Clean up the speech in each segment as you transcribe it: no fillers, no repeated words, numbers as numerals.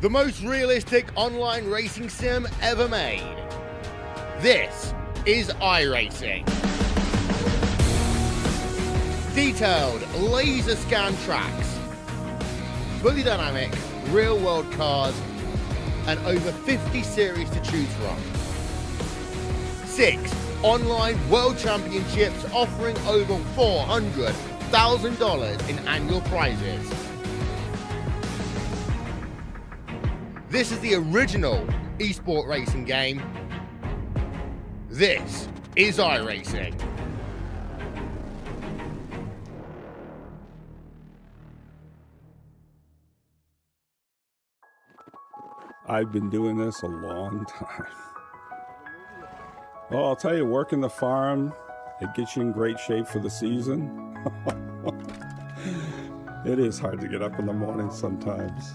the most realistic online racing sim ever made. This is iRacing. Detailed laser scan tracks, fully dynamic real world cars, and over 50 series to choose from. 6 online world championships offering over $400,000 in annual prizes. This is the original esport racing game. This is iRacing. I've been doing this a long time. Well, I'll tell you, working the farm, it gets you in great shape for the season. It is hard to get up in the morning sometimes.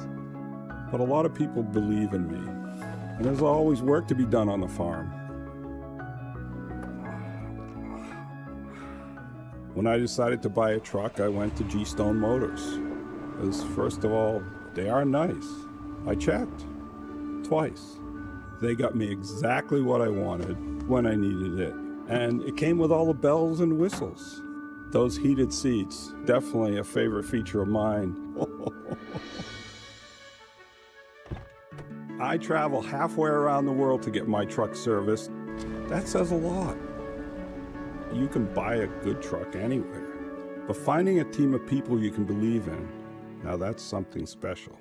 But a lot of people believe in me. And there's always work to be done on the farm. When I decided to buy a truck, I went to G-Stone Motors. Because first of all, they are nice. I checked twice. They got me exactly what I wanted when I needed it. And it came with all the bells and whistles. Those heated seats, definitely a favorite feature of mine. I travel halfway around the world to get my truck serviced. That says a lot. You can buy a good truck anywhere, but finding a team of people you can believe in, now that's something special.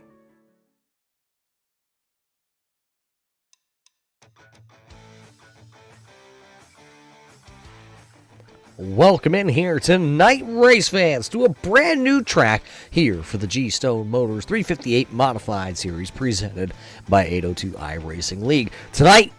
Welcome in here tonight, race fans, to a brand new track here for the G-Stone Motors 358 Modified Series presented by 802 iRacing League. Tonight,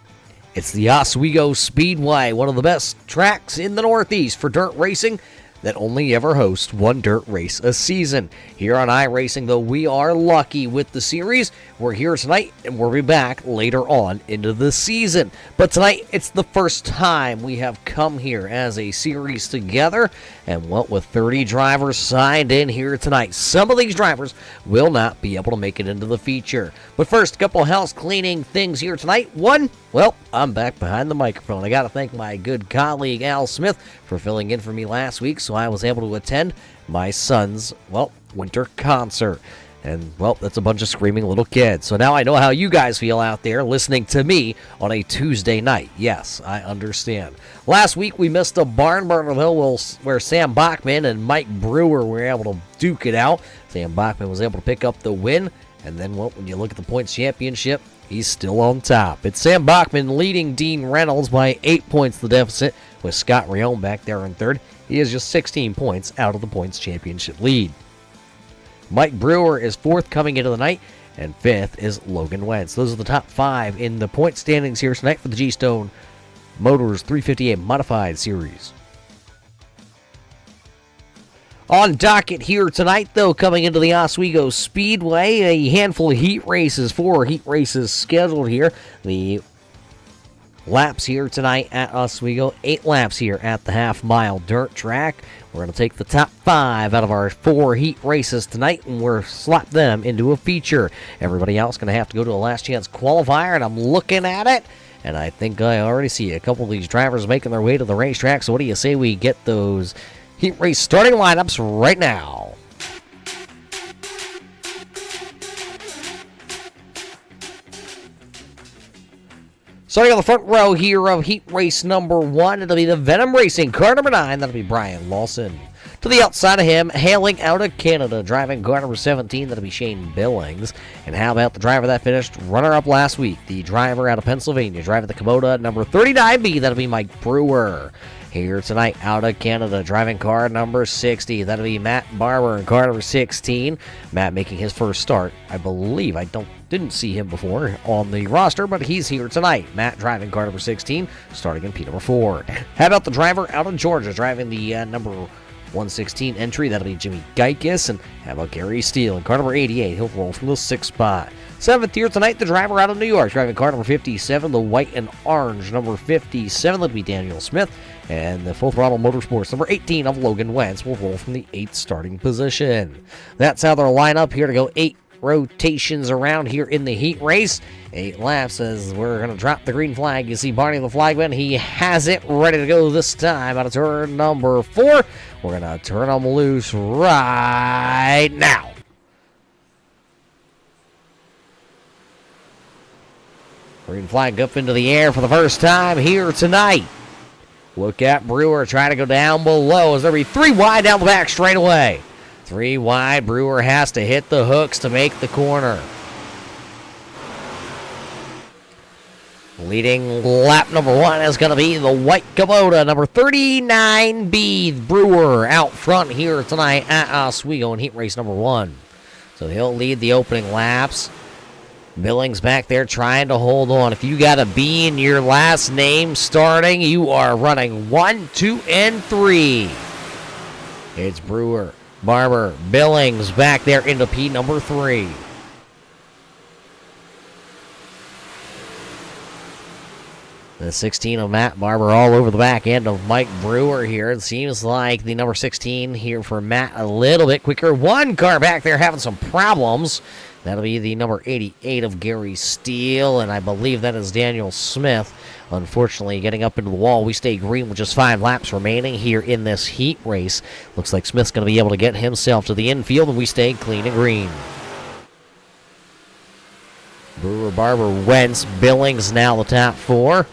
it's the Oswego Speedway, one of the best tracks in the Northeast for dirt racing that only ever hosts one dirt race a season. Here on iRacing, though, we are lucky with the series. We're here tonight, and we'll be back later on into the season. But tonight, it's the first time we have come here as a series together, and well, with 30 drivers signed in here tonight, some of these drivers will not be able to make it into the feature. But first, a couple house cleaning things here tonight. One, well, I'm back behind the microphone. I got to thank my good colleague Al Smith for filling in for me last week, so I was able to attend my son's, well, winter concert. And, well, that's a bunch of screaming little kids. So now I know how you guys feel out there listening to me on a Tuesday night. Yes, I understand. Last week we missed a barn burner of Hill where Sam Bachman and Mike Brewer were able to duke it out. Sam Bachman was able to pick up the win. And then, well, when you look at the points championship, he's still on top. It's Sam Bachman leading Dean Reynolds by 8 points the deficit, with Scott Rione back there in third. He is just 16 points out of the points championship lead. Mike Brewer is fourth coming into the night, and fifth is Logan Wentz. Those are the top 5 in the point standings here tonight for the G-Stone Motors 358 Modified Series. On docket here tonight, though, coming into the Oswego Speedway, a handful of heat races, 4 heat races scheduled here. The laps here tonight at Oswego, 8 laps here at the half-mile dirt track. We're going to take the top 5 out of our 4 heat races tonight, and we're slap them into a feature. Everybody else going to have to go to a last chance qualifier, and I'm looking at it, and I think I already see a couple of these drivers making their way to the racetrack. So what do you say we get those heat race starting lineups right now? Starting on the front row here of heat race number 1, it'll be the Venom Racing car number 9. That'll be Brian Lawson. To the outside of him, hailing out of Canada, driving car number 17, that'll be Shane Billings. And how about the driver that finished runner-up last week, the driver out of Pennsylvania, driving the Kubota number 39B, that'll be Mike Brewer. Here tonight, out of Canada, driving car number 60. That'll be Matt Barber in car number 16. Matt making his first start. I believe didn't see him before on the roster, but he's here tonight. Matt driving car number 16, starting in P number 4. How about the driver out of Georgia, driving the number 116 entry? That'll be Jimmy Geikis. And how about Gary Steele in car number 88? He'll roll from the 6th spot. 7th here tonight, the driver out of New York, driving car number 57, the white and orange number 57. That'll be Daniel Smith. And the Full Throttle Motorsports number 18 of Logan Wentz will roll from the 8th starting position. That's how they'll line up here to go 8 rotations around here in the heat race. 8 laps as we're going to drop the green flag. You see Barney the flagman. He has it ready to go this time out of turn number 4. We're going to turn him loose right now. Green flag up into the air for the first time here tonight. Look at Brewer trying to go down below as there'll be 3 wide down the back straight away. 3 wide. Brewer has to hit the hooks to make the corner. Leading lap number 1 is going to be the white Kubota, number 39B. Brewer out front here tonight at Oswego in heat race number 1. So he'll lead the opening laps. Billings back there trying to hold on. If you got a B in your last name starting, you are running 1, 2, and 3. It's Brewer, Barber, Billings back there into P number 3. The 16 of Matt Barber all over the back end of Mike Brewer here. It seems like the number 16 here for Matt a little bit quicker. 1 car back there having some problems. That'll be the number 88 of Gary Steele, and I believe that is Daniel Smith. Unfortunately, getting up into the wall, we stay green with just 5 laps remaining here in this heat race. Looks like Smith's going to be able to get himself to the infield, and we stay clean and green. Brewer, Barber, Wentz, Billings now the top 4.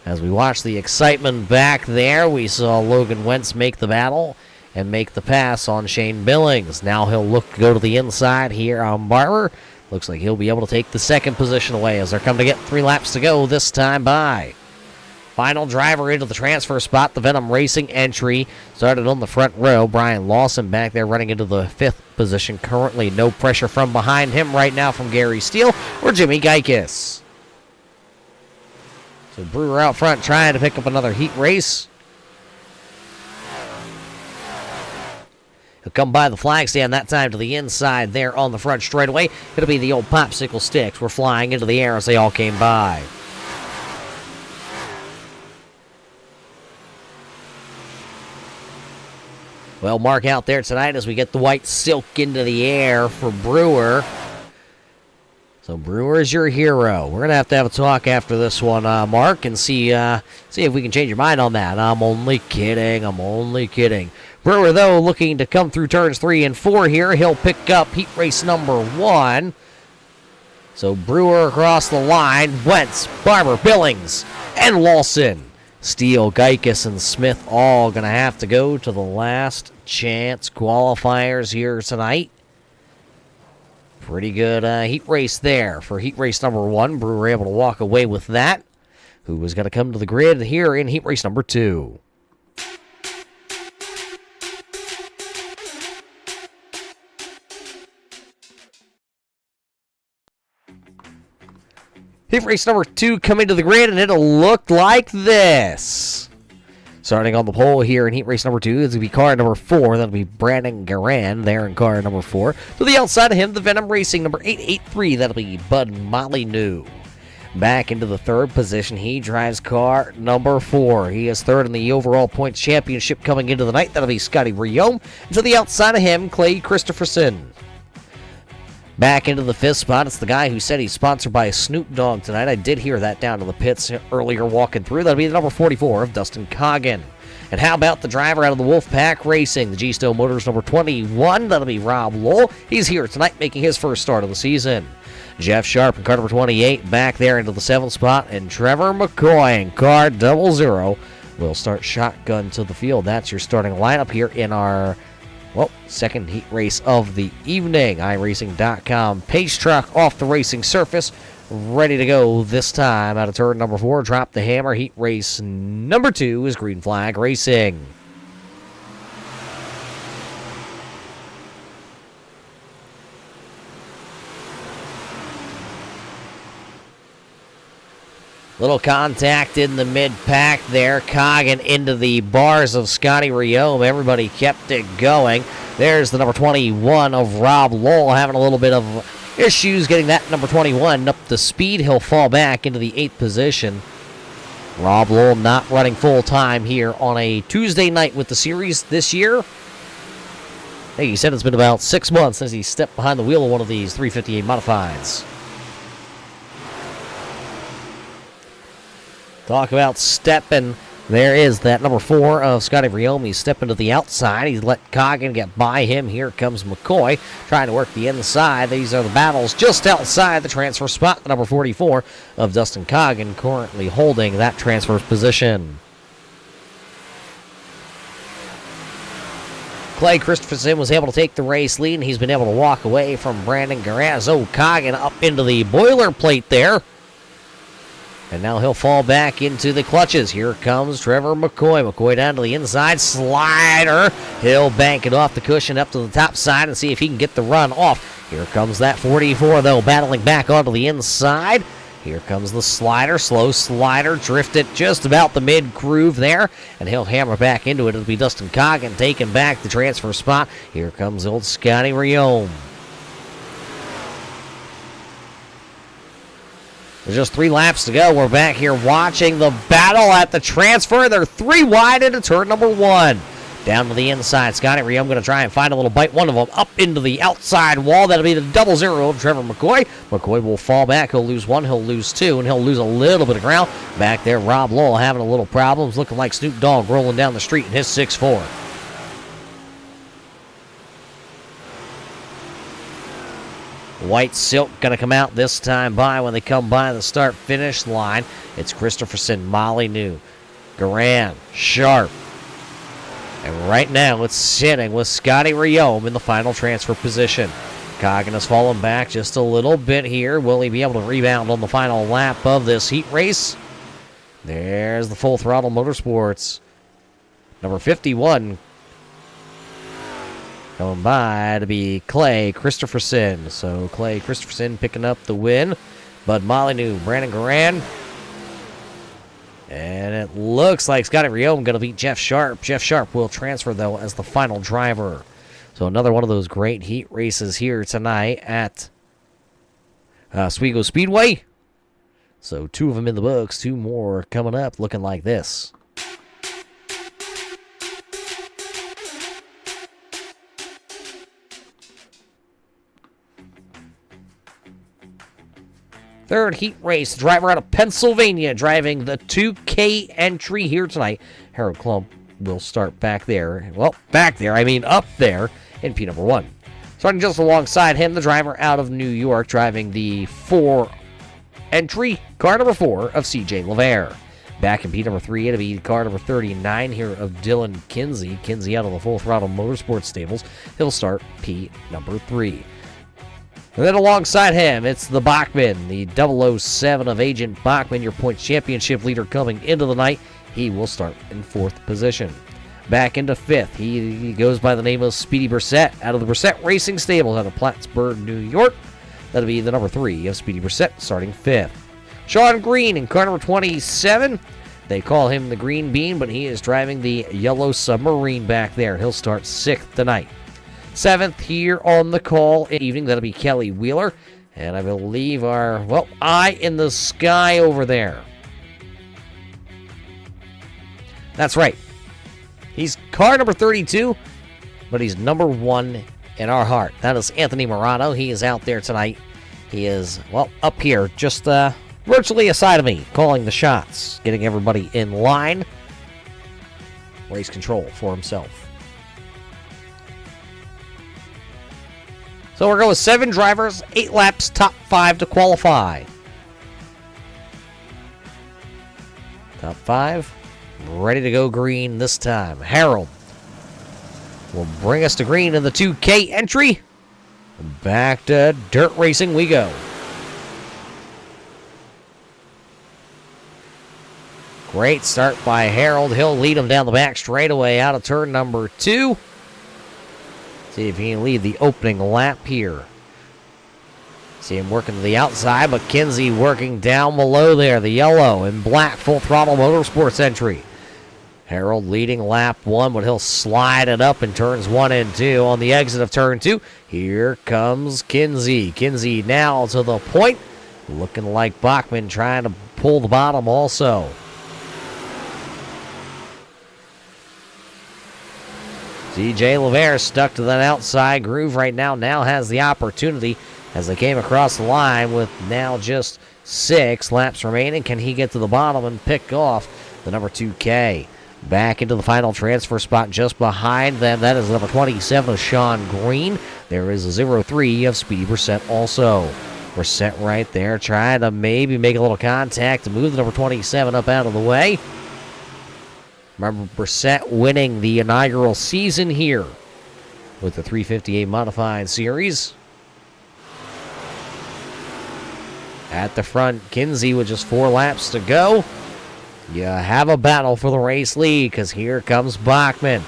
As we watch the excitement back there, we saw Logan Wentz make the battle and make the pass on Shane Billings. Now he'll look to go to the inside here on Barber. Looks like he'll be able to take the 2nd position away as they're coming to get 3 laps to go this time by. Final driver into the transfer spot, the Venom Racing entry. Started on the front row. Brian Lawson back there running into the 5th position currently. No pressure from behind him right now from Gary Steele or Jimmy Geikis. So Brewer out front trying to pick up another heat race. He'll come by the flag stand that time to the inside there on the front straightaway. It'll be the old popsicle sticks. We're flying into the air as they all came by. Well, mark out there tonight as we get the white silk into the air for Brewer. So Brewer is your hero. We're going to have a talk after this one, Mark, and see if we can change your mind on that. I'm only kidding. Brewer, though, looking to come through turns 3 and 4 here. He'll pick up heat race number 1. So Brewer across the line. Wentz, Barber, Billings, and Lawson. Steele, Geikis, and Smith all going to have to go to the last chance qualifiers here tonight. Pretty good heat race there for heat race number 1. Brewer able to walk away with that. Who is going to come to the grid here in heat race number 2? Heat race number 2 coming to the grid, and it'll look like this. Starting on the pole here in heat race number 2 is going to be car number 4. That'll be Brandon Garan there in car number 4. To the outside of him, the Venom Racing number 883. That'll be Bud Molyneux. Back into the 3rd position, he drives car number 4. He is 3rd in the overall points championship coming into the night. That'll be Scotty Riome. And to the outside of him, Clay Christopherson. Back into the 5th spot, it's the guy who said he's sponsored by Snoop Dogg tonight. I did hear that down to the pits earlier walking through. That'll be the number 44 of Dustin Coggin. And how about the driver out of the Wolfpack Racing, the G-Stone Motors number 21? That'll be Rob Lowell. He's here tonight making his first start of the season. Jeff Sharp in car number 28 back there into the 7th spot. And Trevor McCoy in car 00 will start shotgun to the field. That's your starting lineup here in our 2nd heat race of the evening. iRacing.com pace truck off the racing surface. Ready to go this time out of turn number 4. Drop the hammer. Heat race number 2 is Green Flag Racing. Little contact in the mid-pack there. Coggin into the bars of Scotty Riome. Everybody kept it going. There's the number 21 of Rob Lowell having a little bit of issues getting that number 21 up to speed. He'll fall back into the 8th position. Rob Lowell not running full time here on a Tuesday night with the series this year. Hey, he said it's been about 6 months since he stepped behind the wheel of one of these 358 modifieds. Talk about stepping. There is that number 4 of Scotty Riomi stepping to the outside. He's let Coggin get by him. Here comes McCoy trying to work the inside. These are the battles just outside the transfer spot. The number 44 of Dustin Coggin currently holding that transfer position. Clay Christopherson was able to take the race lead, and he's been able to walk away from Brandon Garazzo. Coggin up into the boilerplate there. And now he'll fall back into the clutches. Here comes Trevor McCoy. McCoy down to the inside. Slider. He'll bank it off the cushion up to the top side and see if he can get the run off. Here comes that 44, though, battling back onto the inside. Here comes the slider. Slow slider. Drifted just about the mid-groove there. And he'll hammer back into it. It'll be Dustin Coggin taking back the transfer spot. Here comes old Scotty Riome. There's just 3 laps to go. We're back here watching the battle at the transfer. They're 3 wide into turn number 1. Down to the inside. Scotty Riome going to try and find a little bite. One of them up into the outside wall. That'll be the 0-0 of Trevor McCoy. McCoy will fall back. He'll lose 1. He'll lose 2. And he'll lose a little bit of ground. Back there, Rob Lowell having a little problems. Looking like Snoop Dogg rolling down the street in his 6'4". White Silk going to come out this time by when they come by the start-finish line. It's Christopherson, Molyneux, Garan, Sharp. And right now it's sitting with Scotty Riome in the final transfer position. Coggin has fallen back just a little bit here. Will he be able to rebound on the final lap of this heat race? There's the Full Throttle Motorsports. Number 51 going by to be Clay Christopherson. So Clay Christopherson picking up the win. Bud Molyneux, Brandon Garan. And it looks like Scotty Riome going to beat Jeff Sharp. Jeff Sharp will transfer, though, as the final driver. So another one of those great heat races here tonight at Oswego Speedway. So 2 of them in the books, 2 more coming up looking like this. Third heat race, driver out of Pennsylvania driving the 2K entry here tonight. Harold Klump will start back there. Well, back there, I mean up there in P number 1. Starting just alongside him, the driver out of New York driving the 4 entry, car number 4 of CJ LeVere. Back in P number 3, it'll be car number 39 here of Dylan Kinsey. Kinsey out of the Full Throttle Motorsports stables. He'll start P number 3. And then alongside him, it's the Bachman, the 007 of Agent Bachman, your points championship leader coming into the night. He will start in 4th position. Back into 5th, he goes by the name of Speedy Brissett out of the Brissett Racing Stables out of Plattsburgh, New York. That'll be the number 3 of Speedy Brissett starting 5th. Sean Green in car number 27. They call him the Green Bean, but he is driving the Yellow Submarine back there. He'll start 6th tonight. 7th here on the call in the evening. That'll be Kelly Wheeler. And I believe our, well, eye in the sky over there. That's right. He's car number 32, but he's number 1 in our heart. That is Anthony Morano. He is out there tonight. He is, well, up here, just virtually aside of me, calling the shots, getting everybody in line. Race control for himself. So we're going with 7 drivers, 8 laps, top 5 to qualify. Top 5, ready to go green this time. Harold will bring us to green in the 2K entry. Back to dirt racing we go. Great start by Harold. He'll lead him down the back straightaway out of turn number 2. See if he can lead the opening lap here. See him working to the outside, but Kinsey working down below there. The yellow and black Full Throttle Motorsports entry. Harold leading lap 1, but he'll slide it up in turns 1 and 2 on the exit of turn 2. Here comes Kinsey. Kinsey now to the point. Looking like Bachman trying to pull the bottom also. DJ LeVere stuck to that outside groove right now. Now has the opportunity as they came across the line with now just 6 laps remaining. Can he get to the bottom and pick off the number 2K? Back into the final transfer spot just behind them. That is number 27 of Sean Green. There is a 0-3 of Speedy Brissett also. Brissett right there trying to maybe make a little contact to move the number 27 up out of the way. Remember, Brissett winning the inaugural season here with the 358 Modified Series. At the front, Kinsey with just 4 laps to go. You have a battle for the race lead because here comes Bachman.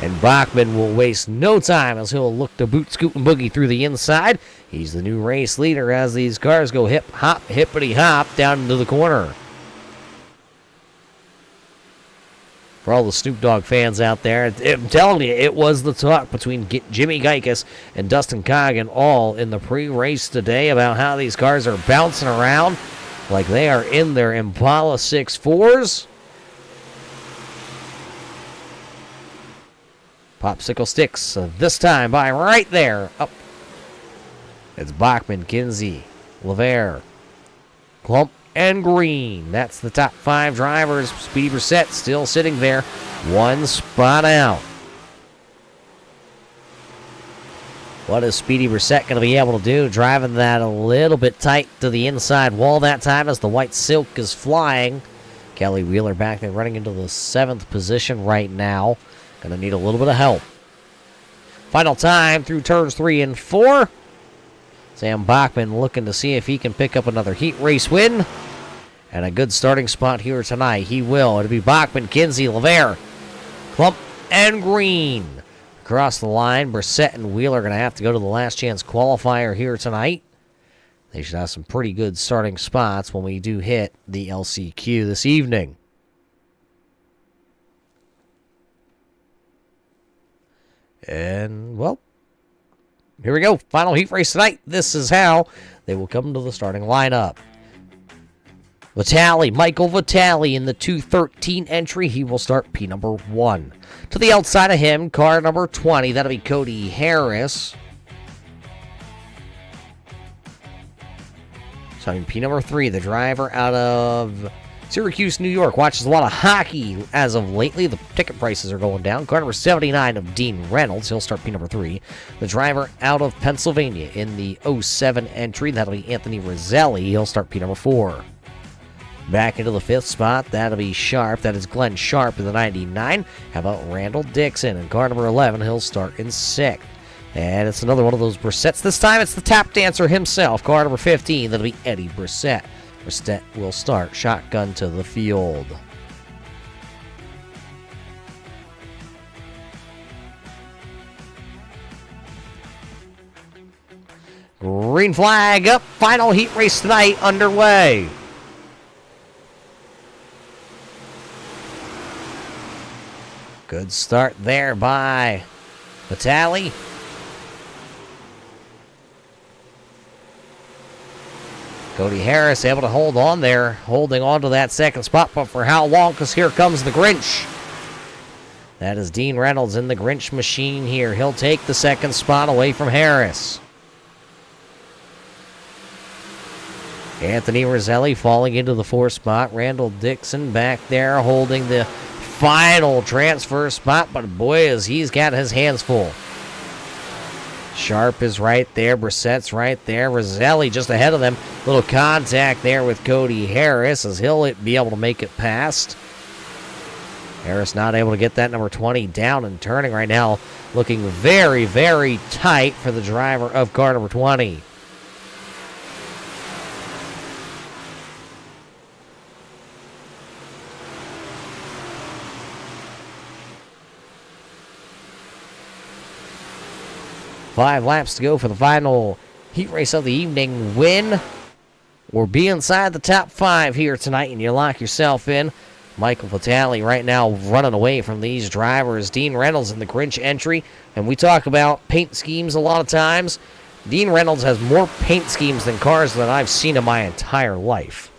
And Bachman will waste no time as he'll look to boot, scoot, and boogie through the inside. He's the new race leader as these cars go hip, hop, hippity hop down into the corner. For all the Snoop Dogg fans out there, I'm telling you, it was the talk between Jimmy Geikus and Dustin Coggin all in the pre-race today about how these cars are bouncing around like they are in their Impala 6.4s. Popsicle sticks this time by right there. Up. It's Bachman, Kinsey, LeVere, Klump, and Green. That's the top 5 drivers. Speedy Brissett still sitting there, 1 spot out. What is Speedy Brissett going to be able to do? Driving that a little bit tight to the inside wall that time as the white silk is flying. Kelly Wheeler back there running into the 7th position right now. Going to need a little bit of help. Final time through turns 3 and 4. Sam Bachman looking to see if he can pick up another heat race win. And a good starting spot here tonight. He will. It'll be Bachman, Kinsey, LeVere, Klump, and Green. Across the line, Brissett and Wheeler are going to have to go to the last chance qualifier here tonight. They should have some pretty good starting spots when we do hit the LCQ this evening. And, well, here we go. Final heat race tonight. This is how they will come to the starting lineup. Vitale, Michael Vitale in the 213 entry. He will start P number 1. To the outside of him, car number 20. That'll be Cody Harris. Starting P number 3, the driver out of Syracuse, New York. Watches a lot of hockey as of lately. The ticket prices are going down. Car number 79 of Dean Reynolds. He'll start P number 3. The driver out of Pennsylvania in the 07 entry. That'll be Anthony Roselli. He'll start P number 4. Back into the 5th spot, that'll be Sharp. That is Glenn Sharp in the 99. How about Randall Dixon? And car number 11, he'll start in 6th. And it's another one of those Brissetts. This time it's the tap dancer himself. Car number 15, that'll be Eddie Brissett. Brissett will start shotgun to the field. Green flag up. Final heat race tonight underway. Good start there by Vitale. Cody Harris able to hold on there, holding on to that 2nd spot, but for how long? Because here comes the Grinch. That is Dean Reynolds in the Grinch machine here. He'll take the 2nd spot away from Harris. Anthony Roselli falling into the 4th spot. Randall Dixon back there holding the final transfer spot, but boy, as he's got his hands full. Sharp is right there. Brissett's right there. Roselli just ahead of them. Little contact there with Cody Harris as he'll be able to make it past. Harris not able to get that number 20 down and turning right now. Looking very, very tight for the driver of car number 20. Five laps to go for the final heat race of the evening. Win or be inside the top 5 here tonight, and you lock yourself in. Michael Vitale right now running away from these drivers. Dean Reynolds in the Grinch entry. And we talk about paint schemes a lot of times. Dean Reynolds has more paint schemes than cars that I've seen in my entire life.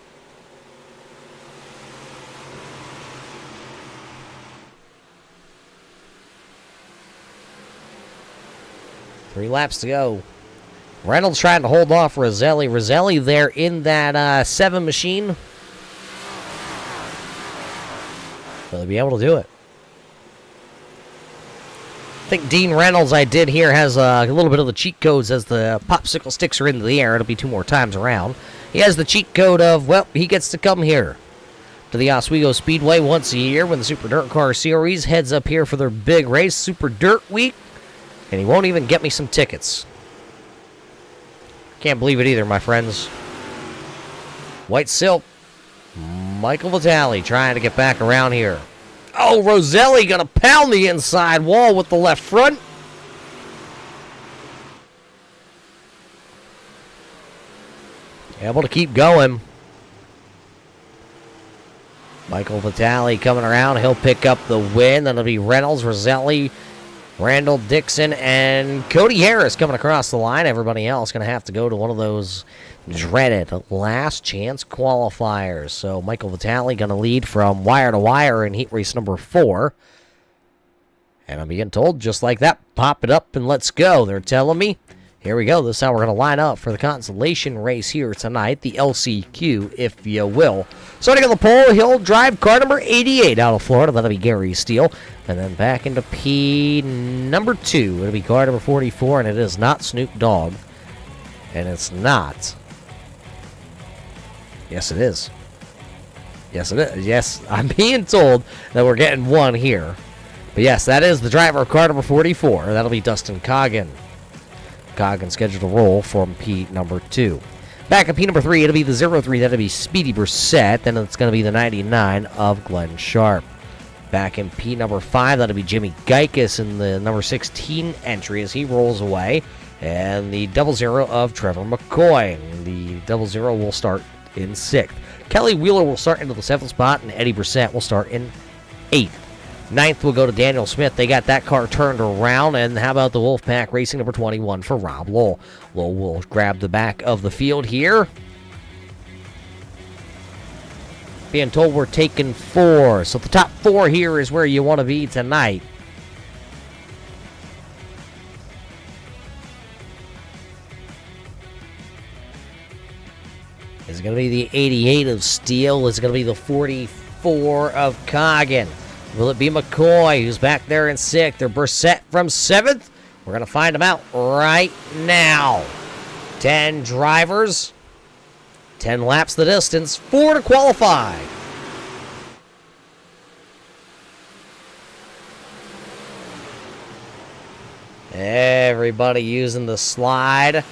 3 laps to go. Reynolds trying to hold off Roselli. Roselli there in that 7 machine. Will he be able to do it? I think Dean Reynolds, I did hear, has a little bit of the cheat codes as the popsicle sticks are into the air. It'll be 2 more times around. He has the cheat code of, well, he gets to come here to the Oswego Speedway once a year when the Super Dirt Car Series heads up here for their big race, Super Dirt Week, and he won't even get me some tickets. Can't believe it either, my friends. White Silk. Michael Vitale trying to get back around here. Oh, Roselli going to pound the inside wall with the left front. Able to keep going. Michael Vitale coming around. He'll pick up the win. That'll be Reynolds, Roselli, Randall Dixon, and Cody Harris coming across the line. Everybody else going to have to go to one of those dreaded last chance qualifiers. So Michael Vitale going to lead from wire to wire in heat race number 4. And I'm being told, just like that, pop it up and let's go. They're telling me, here we go. This is how we're going to line up for the consolation race here tonight, the LCQ, if you will. Starting on the pole, he'll drive car number 88 out of Florida. That'll be Gary Steele. And then back into P number 2. It'll be car number 44, and it is not Snoop Dogg. And it's not. Yes, it is. Yes, it is. Yes, I'm being told that we're getting one here. But yes, that is the driver of car number 44. That'll be Dustin Coggin. Coggin scheduled to roll from P number 2. Back at P number 3, it'll be the 03. That'll be Speedy Brissett. Then it's going to be the 99 of Glenn Sharp. Back in P number 5, that'll be Jimmy Geikus in the number 16 entry as he rolls away. And the 00 of Trevor McCoy. The 00 will start in 6th. Kelly Wheeler will start into the 7th spot, and Eddie Brissett will start in 8th. 9th will go to Daniel Smith. They got that car turned around. And how about the Wolfpack Racing number 21 for Rob Lowell? Lowell will grab the back of the field here. Being told we're taking 4. So the top 4 here is where you want to be tonight. It's going to be the 88 of Steele. It's going to be the 44 of Coggin. Will it be McCoy, who's back there in 6th, or Brissett from 7th? We're going to find them out right now. 10 drivers, 10 laps the distance, 4 to qualify. Everybody using the slide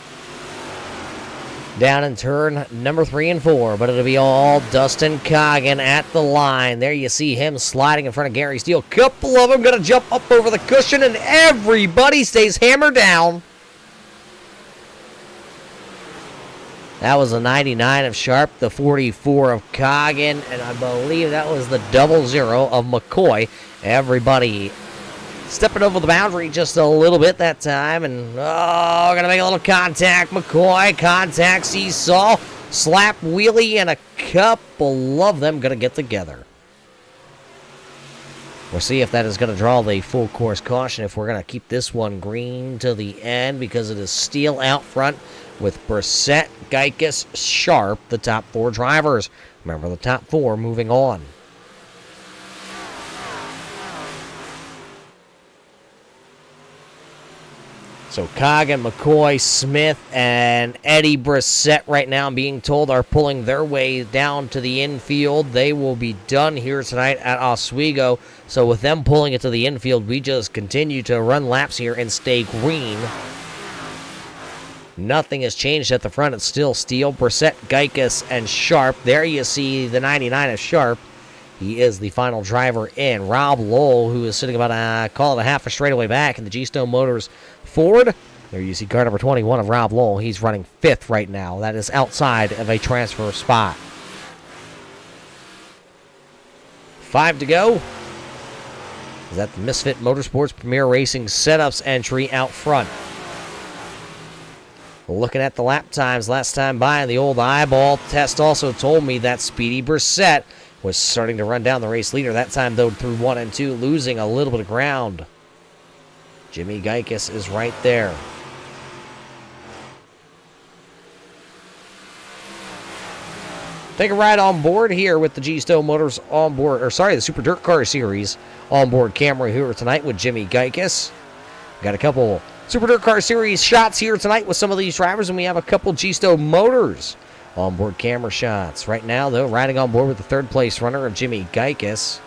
down in turn number 3 and 4, but it'll be all Dustin Coggin at the line. There you see him sliding in front of Gary Steele. Couple of them going to jump up over the cushion, and everybody stays hammered down. That was the 99 of Sharp, the 44 of Coggin, and I believe that was the 00 of McCoy. Everybody stepping over the boundary just a little bit that time, and going to make a little contact. McCoy, contact, seesaw, slap, wheelie, and a couple of them going to get together. We'll see if that is going to draw the full course caution, if we're going to keep this one green to the end, because it is Steele out front with Brissett, Geikus, Sharp, the top 4 drivers. Remember, the top 4 moving on. So Coggin, McCoy, Smith, and Eddie Brissett right now, I'm being told, are pulling their way down to the infield. They will be done here tonight at Oswego. So with them pulling it to the infield, we just continue to run laps here and stay green. Nothing has changed at the front. It's still Steele, Brissett, Geikus, and Sharp. There you see the 99 of Sharp. He is the final driver in. Rob Lowell, who is sitting about call it a half a straightaway back in the G-Stone Motors Ford. There you see car number 21 of Rob Lowell. He's running 5th right now. That is outside of a transfer spot. 5 to go. Is that the Misfit Motorsports Premier Racing Setups entry out front? Looking at the lap times last time by, and the old eyeball test also told me that Speedy Brissett was starting to run down the race leader. That time, though, through 1 and 2, losing a little bit of ground. Jimmy Geikus is right there. Take a ride on board here with the G-Stone Motors the Super Dirt Car Series onboard camera here tonight with Jimmy Geikis. Got a couple Super Dirt Car Series shots here tonight with some of these drivers, and we have a couple G-Stone Motors onboard camera shots. Right now, though, riding on board with the third place runner of Jimmy Geikis.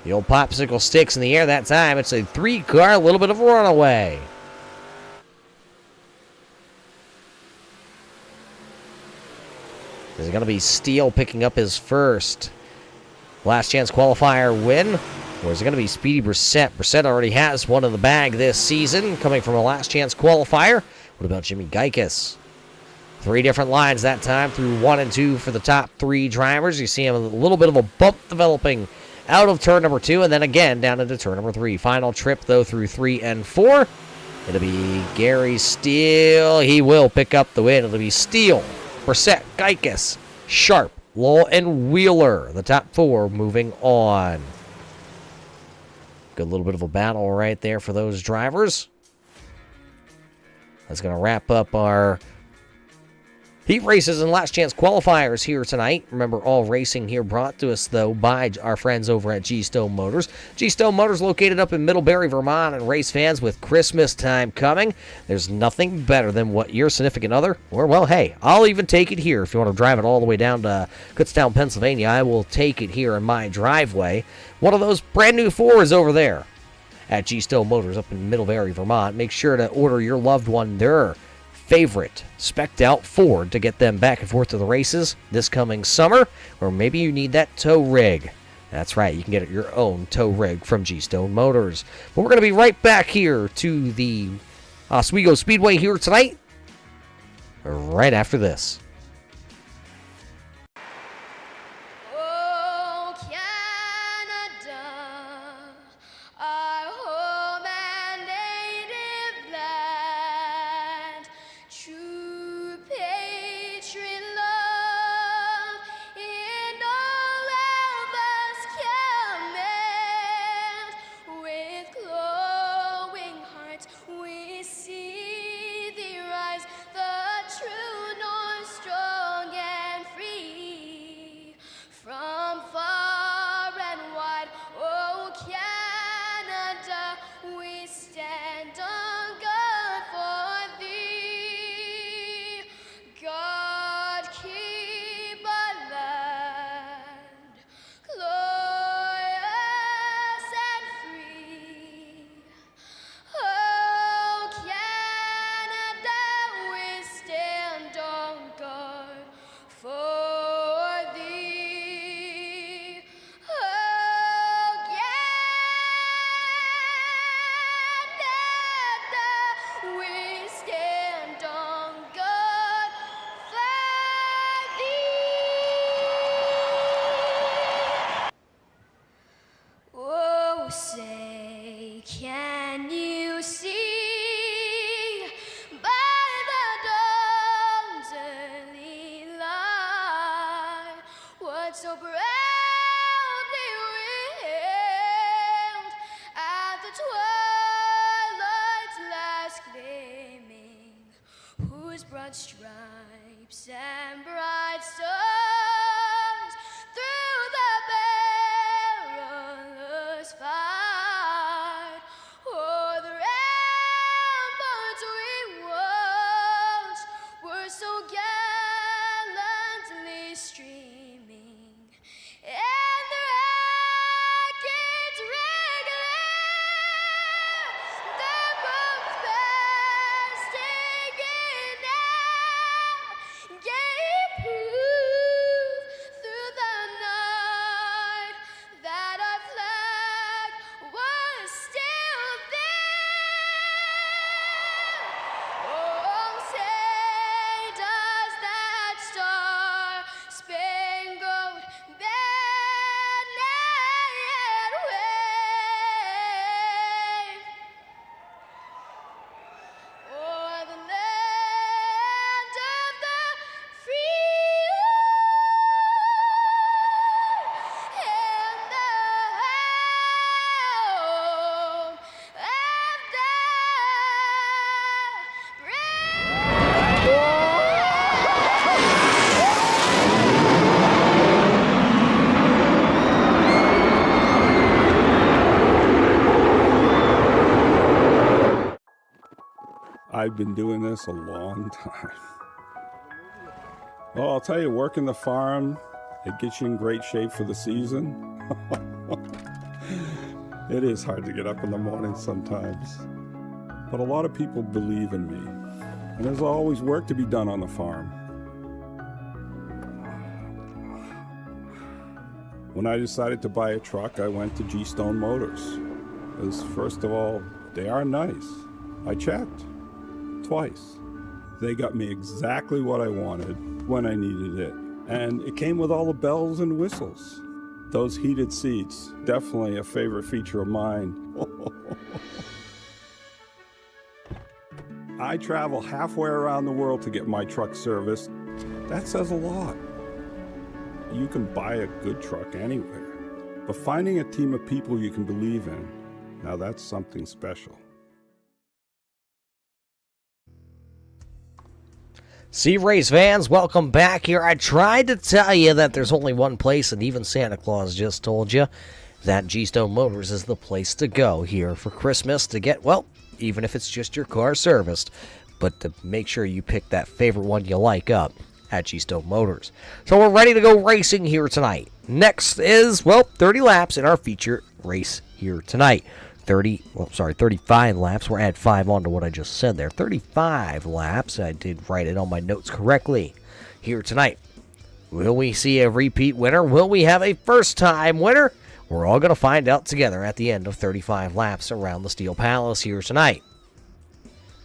The old popsicle sticks in the air that time. It's a 3-car, a little bit of a runaway. Is it going to be Steele picking up his first last chance qualifier win? Or is it going to be Speedy Brissett? Brissett already has one in the bag this season, coming from a last chance qualifier. What about Jimmy Geikis? 3 different lines that time through 1 and 2 for the top 3 drivers. You see him a little bit of a bump developing out of turn number 2 and then again down into turn number 3. Final trip, though, through 3 and 4. It'll be Gary Steele. He will pick up the win. It'll be Steele, Brissett, Geikis, Sharp, Lowell, and Wheeler. The top 4 moving on. Good little bit of a battle right there for those drivers. That's going to wrap up our heat races and last chance qualifiers here tonight. Remember, all racing here brought to us, though, by our friends over at G-Stone Motors. G-Stone Motors located up in Middlebury, Vermont, and race fans, with Christmas time coming, there's nothing better than what your significant other, or, well, hey, I'll even take it here. If you want to drive it all the way down to Kutztown, Pennsylvania, I will take it here in my driveway. One of those brand new 4s over there at G-Stone Motors up in Middlebury, Vermont. Make sure to order your loved one their favorite spec'd out Ford to get them back and forth to the races this coming summer, or maybe you need that tow rig. That's right, you can get your own tow rig from G-Stone Motors. But we're going to be right back here to the Oswego Speedway here tonight, right after this. Say, can you see by the dawn's early light what so proudly we hailed at the twilight's last gleaming, whose broad stripes and bright stars through the perilous fight o'er the ramparts we watched were so gallantly streaming, and the rockets regular, the bombs bursting in air. I've been doing this a long time. Well, I'll tell you, working the farm, it gets you in great shape for the season. It is hard to get up in the morning sometimes. But a lot of people believe in me. And there's always work to be done on the farm. When I decided to buy a truck, I went to G-Stone Motors. Because first of all, they are nice. I checked twice. They got me exactly what I wanted when I needed it. And it came with all the bells and whistles. Those heated seats, definitely a favorite feature of mine. I travel halfway around the world to get my truck serviced. That says a lot. You can buy a good truck anywhere, but finding a team of people you can believe in, now that's something special. See, race fans, welcome back here. I tried to tell you that there's only one place, and even Santa Claus just told you that G-Stone Motors is the place to go here for Christmas to get, well, even if it's just your car serviced, but to make sure you pick that favorite one you like up at G-Stone Motors. So we're ready to go racing here tonight. Next is, well, 30 laps in our feature race here tonight. 35 laps. We'll add 5 on to what I just said there. 35 laps. I did write it on my notes correctly here tonight. Will we see a repeat winner? Will we have a first-time winner? We're all going to find out together at the end of 35 laps around the Steel Palace here tonight.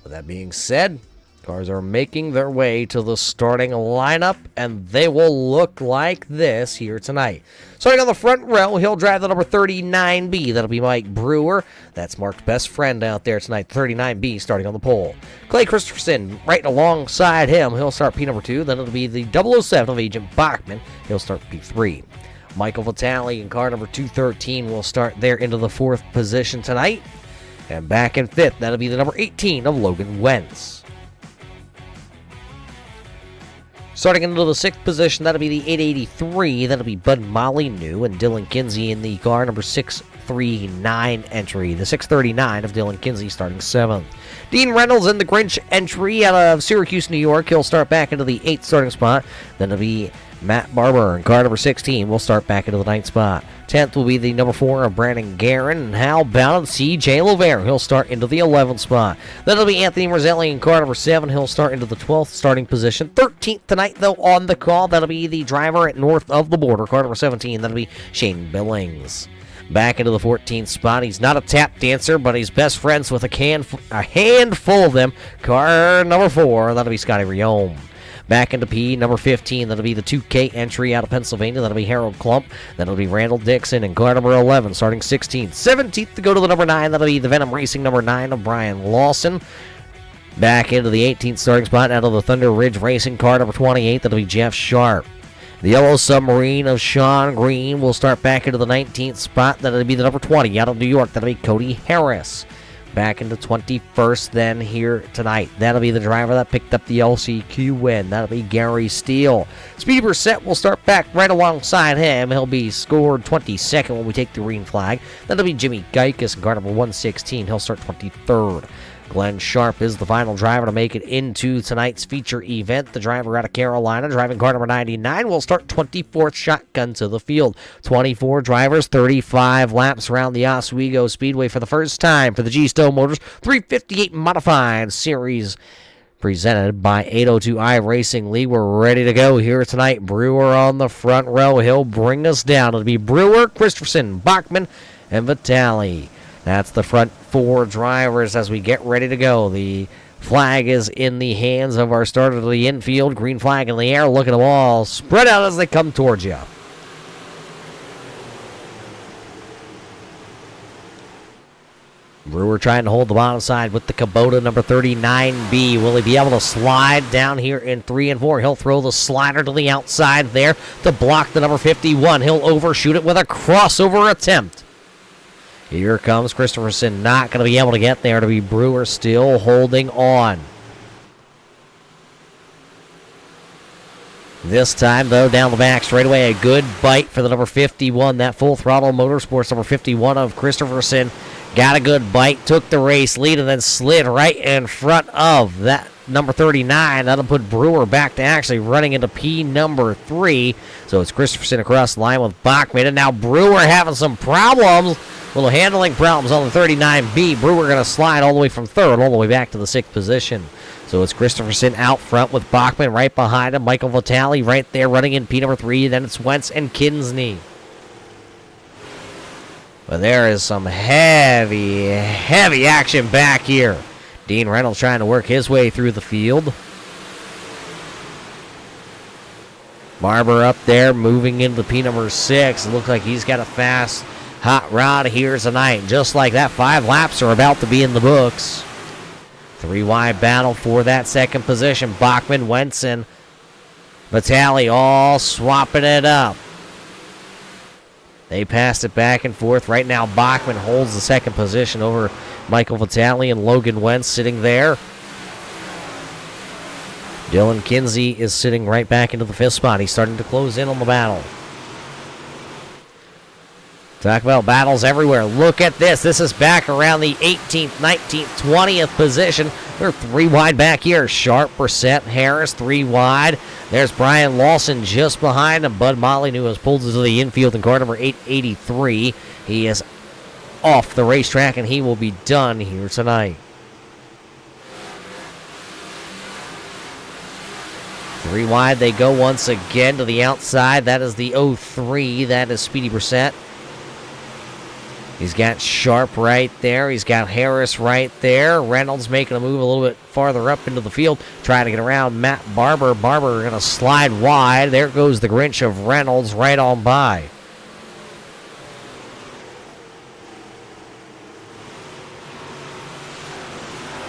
With that being said, cars are making their way to the starting lineup, and they will look like this here tonight. Starting on the front row, he'll drive the number 39B. That'll be Mike Brewer. That's Mark's best friend out there tonight, 39B, starting on the pole. Clay Christopherson, right alongside him, he'll start P number 2. Then it'll be the 007 of Agent Bachman. He'll start P3. Michael Vitale in car number 213 will start there into the 4th position tonight. And back in 5th, that'll be the number 18 of Logan Wentz. Starting into the 6th position, that'll be the 883. That'll be Bud Molyneux and Dylan Kinsey in the car number 639 entry. The 639 of Dylan Kinsey starting 7th. Dean Reynolds in the Grinch entry out of Syracuse, New York. He'll start back into the 8th starting spot. Then it'll be Matt Barber in car number 16 will start back into the 9th spot. 10th will be the number 4 of Brandon Guerin. And how about C.J. Lovere? He'll start into the 11th spot. Then it'll be Anthony Roselli in car number 7. He'll start into the 12th starting position. 13th tonight, though, on the call. That'll be the driver at North of the Border, car number 17. That'll be Shane Billings. Back into the 14th spot. He's not a tap dancer, but he's best friends with a handful of them. Car number 4. That'll be Scotty Riome. Back into P, number 15. That'll be the 2K entry out of Pennsylvania. That'll be Harold Klump. That'll be Randall Dixon in car number 11, starting 16th. 17th to go to the number 9. That'll be the Venom Racing number 9 of Brian Lawson. Back into the 18th starting spot out of the Thunder Ridge Racing car number 28. That'll be Jeff Sharp. The Yellow Submarine of Sean Green will start back into the 19th spot. That'll be the number 20 out of New York. That'll be Cody Harris. Back into 21st then here tonight. That'll be the driver that picked up the LCQ win. That'll be Gary Steele. Speedy Brissett will start back right alongside him. He'll be scored 22nd when we take the green flag. That'll be Jimmy Geikus in car number 116. He'll start 23rd. Glenn Sharp is the final driver to make it into tonight's feature event. The driver out of Carolina, driving car number 99, will start 24th shotgun to the field. 24 drivers, 35 laps around the Oswego Speedway for the first time for the G-Stone Motors 358 Modified Series presented by 802 iRacing League. We're ready to go here tonight. Brewer on the front row. He'll bring us down. It'll be Brewer, Christopherson, Bachman, and Vitale. That's the front 4 drivers as we get ready to go. The flag is in the hands of our starter to the infield. Green flag in the air. Look at them all spread out as they come towards you. Brewer trying to hold the bottom side with the Kubota number 39B. Will he be able to slide down here in 3 and 4? He'll throw the slider to the outside there to block the number 51. He'll overshoot it with a crossover attempt. Here comes Christopherson, not going to be able to get there. To be Brewer still holding on. This time, though, down the back straightaway, a good bite for the number 51. That Full Throttle Motorsports number 51 of Christopherson. got a good bite, took the race lead, and then slid right in front of that number 39. That'll put Brewer back to actually running into P number 3. So it's Christopherson across the line with Bachman, and now Brewer having some problems. Little handling problems on the 39B. Brewer going to slide all the way from 3rd all the way back to the 6th position. So it's Christopherson out front with Bachman right behind him. Michael Vitale right there running in P number 3. Then it's Wentz and Kinsney. But there is some heavy action back here. Dean Reynolds trying to work his way through the field. Barber up there moving into P number 6. It looks like he's got a fast hot rod here tonight. Just like that, 5 laps are about to be in the books. 3 wide battle for that 2nd position. Bachman, Wentz, and Vitale all swapping it up. They passed it back and forth. Right now, Bachman holds the 2nd position over Michael Vitale and Logan Wentz sitting there. Dylan Kinsey is sitting right back into the 5th spot. He's starting to close in on the battle. Talk about battles everywhere. Look at this. This is back around the 18th, 19th, 20th position. They're 3 wide back here. Sharp, Brissett, Harris, 3 wide. There's Brian Lawson just behind him. Bud Molyneux has pulled into the infield in car number 883. He is off the racetrack, and he will be done here tonight. 3 wide. They go once again to the outside. That is the 03. That is Speedy Brissett. He's got Sharp right there. He's got Harris right there. Reynolds making a move a little bit farther up into the field, trying to get around Matt Barber. Barber going to slide wide. There goes the Grinch of Reynolds right on by.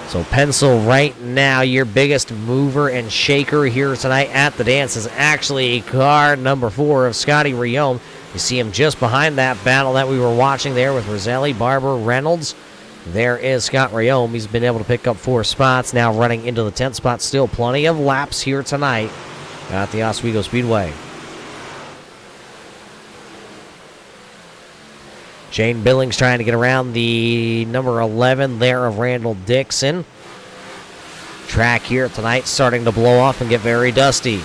So pencil right now, your biggest mover and shaker here tonight at the dance is actually car number 4 of Scotty Riome. You see him just behind that battle that we were watching there with Roselli, Barber, Reynolds. There is Scott Riome. He's been able to pick up 4 spots, now running into the 10th spot. Still plenty of laps here tonight at the Oswego Speedway. Shane Billings trying to get around the number 11 there of Randall Dixon. Track here tonight starting to blow off and get very dusty.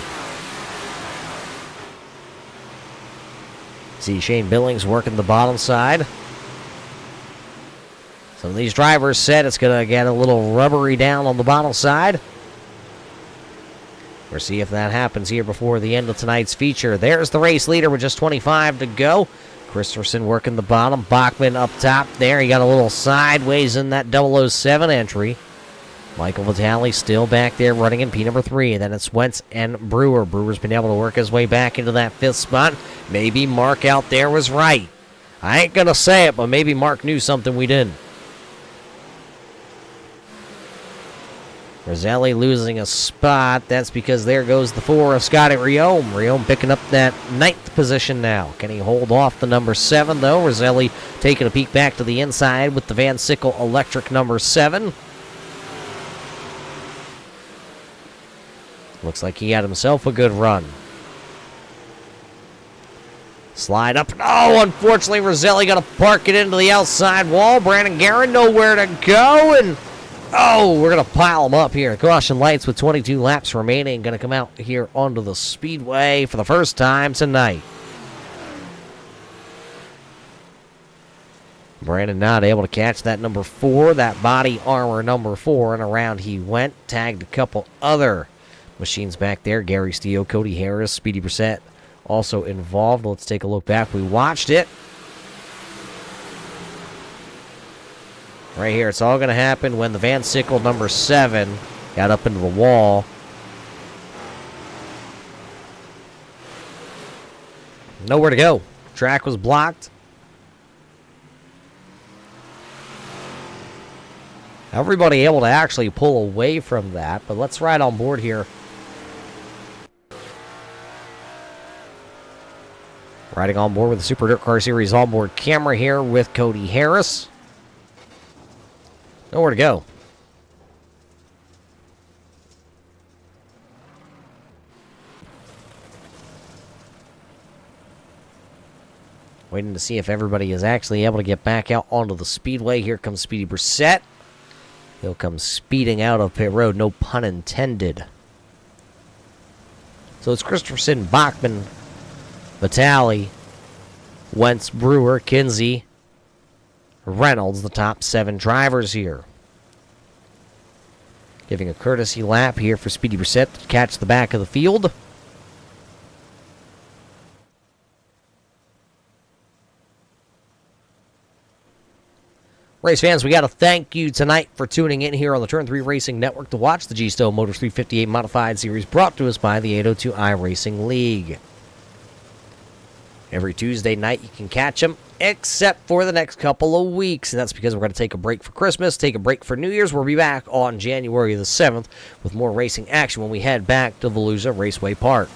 See Shane Billings working the bottom side. Some of these drivers said it's going to get a little rubbery down on the bottom side. We'll see if that happens here before the end of tonight's feature. There's the race leader with just 25 to go. Christopherson working the bottom. Bachman up top there. He got a little sideways in that 007 entry. Michael Vitale still back there running in P number 3. And then it's Wentz and Brewer. Brewer's been able to work his way back into that 5th spot. Maybe Mark out there was right. I ain't going to say it, but maybe Mark knew something we didn't. Roselli losing a spot. That's because there goes the 4 of Scotty Riome. Riome picking up that 9th position now. Can he hold off the number 7, though? Roselli taking a peek back to the inside with the Van Sickle Electric number 7. Looks like he had himself a good run. Slide up. Oh, unfortunately, Roselli got to park it into the outside wall. Brandon Guerin nowhere to go, and oh, we're going to pile them up here. Caution lights with 22 laps remaining. Going to come out here onto the speedway for the first time tonight. Brandon not able to catch that number 4, that body armor number 4, and around he went. Tagged a couple other machines back there. Gary Steele, Cody Harris, Speedy Brissett also involved. Let's take a look back. We watched it. Right here, it's all going to happen when the Van Sickle number 7 got up into the wall. Nowhere to go. Track was blocked. Everybody able to actually pull away from that, but let's ride on board here. Riding on board with the Super Dirt Car Series onboard camera here with Cody Harris. Nowhere to go. Waiting to see if everybody is actually able to get back out onto the speedway. Here comes Speedy Brissett. He'll come speeding out of pit road, no pun intended. So it's Christopherson, Bachman, Vitale, Wentz, Brewer, Kinsey, Reynolds, the top 7 drivers here. Giving a courtesy lap here for Speedy Brissett to catch the back of the field. Race fans, we got to thank you tonight for tuning in here on the Turn 3 Racing Network to watch the G-Stone Motors 358 Modified Series brought to us by the 802 iRacing League. Every Tuesday night you can catch them, except for the next couple of weeks, and that's because we're going to take a break for Christmas, take a break for New Year's. We'll be back on January the 7th with more racing action when we head back to Volusia Raceway Park.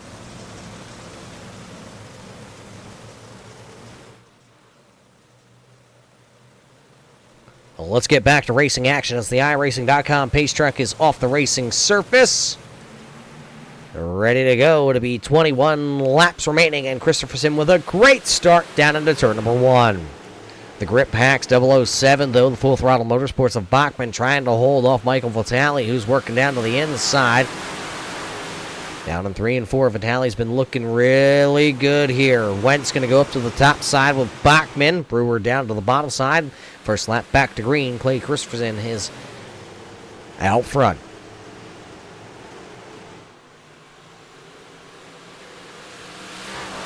Well, let's get back to racing action as the iRacing.com pace truck is off the racing surface. Ready to go to be 21 laps remaining, and Christopherson with a great start down into turn number 1. The Grip Packs 007, though, the Full Throttle Motorsports of Bachman trying to hold off Michael Vitale, who's working down to the inside. Down in 3 and 4, Vitale's been looking really good here. Wentz going to go up to the top side with Bachman. Brewer down to the bottom side. First lap back to green. Clay Christopherson is out front.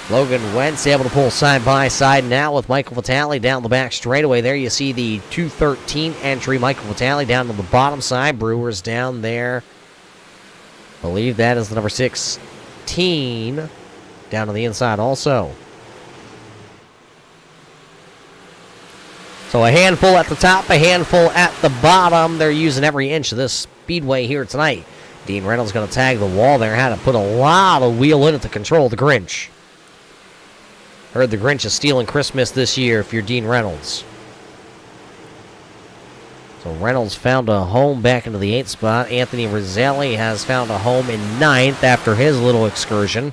Logan Wentz able to pull side by side now with Michael Vitale down the back straightaway. There you see the 213 entry. Michael Vitale down to the bottom side. Brewer's down there. I believe that is the number 16 down on the inside also. So a handful at the top, a handful at the bottom. They're using every inch of this speedway here tonight. Dean Reynolds going to tag the wall there. Had to put a lot of wheel in it to control the Grinch. Heard the Grinch is stealing Christmas this year if you're Dean Reynolds. So Reynolds found a home back into the 8th spot. Anthony Rizzelli has found a home in 9th after his little excursion.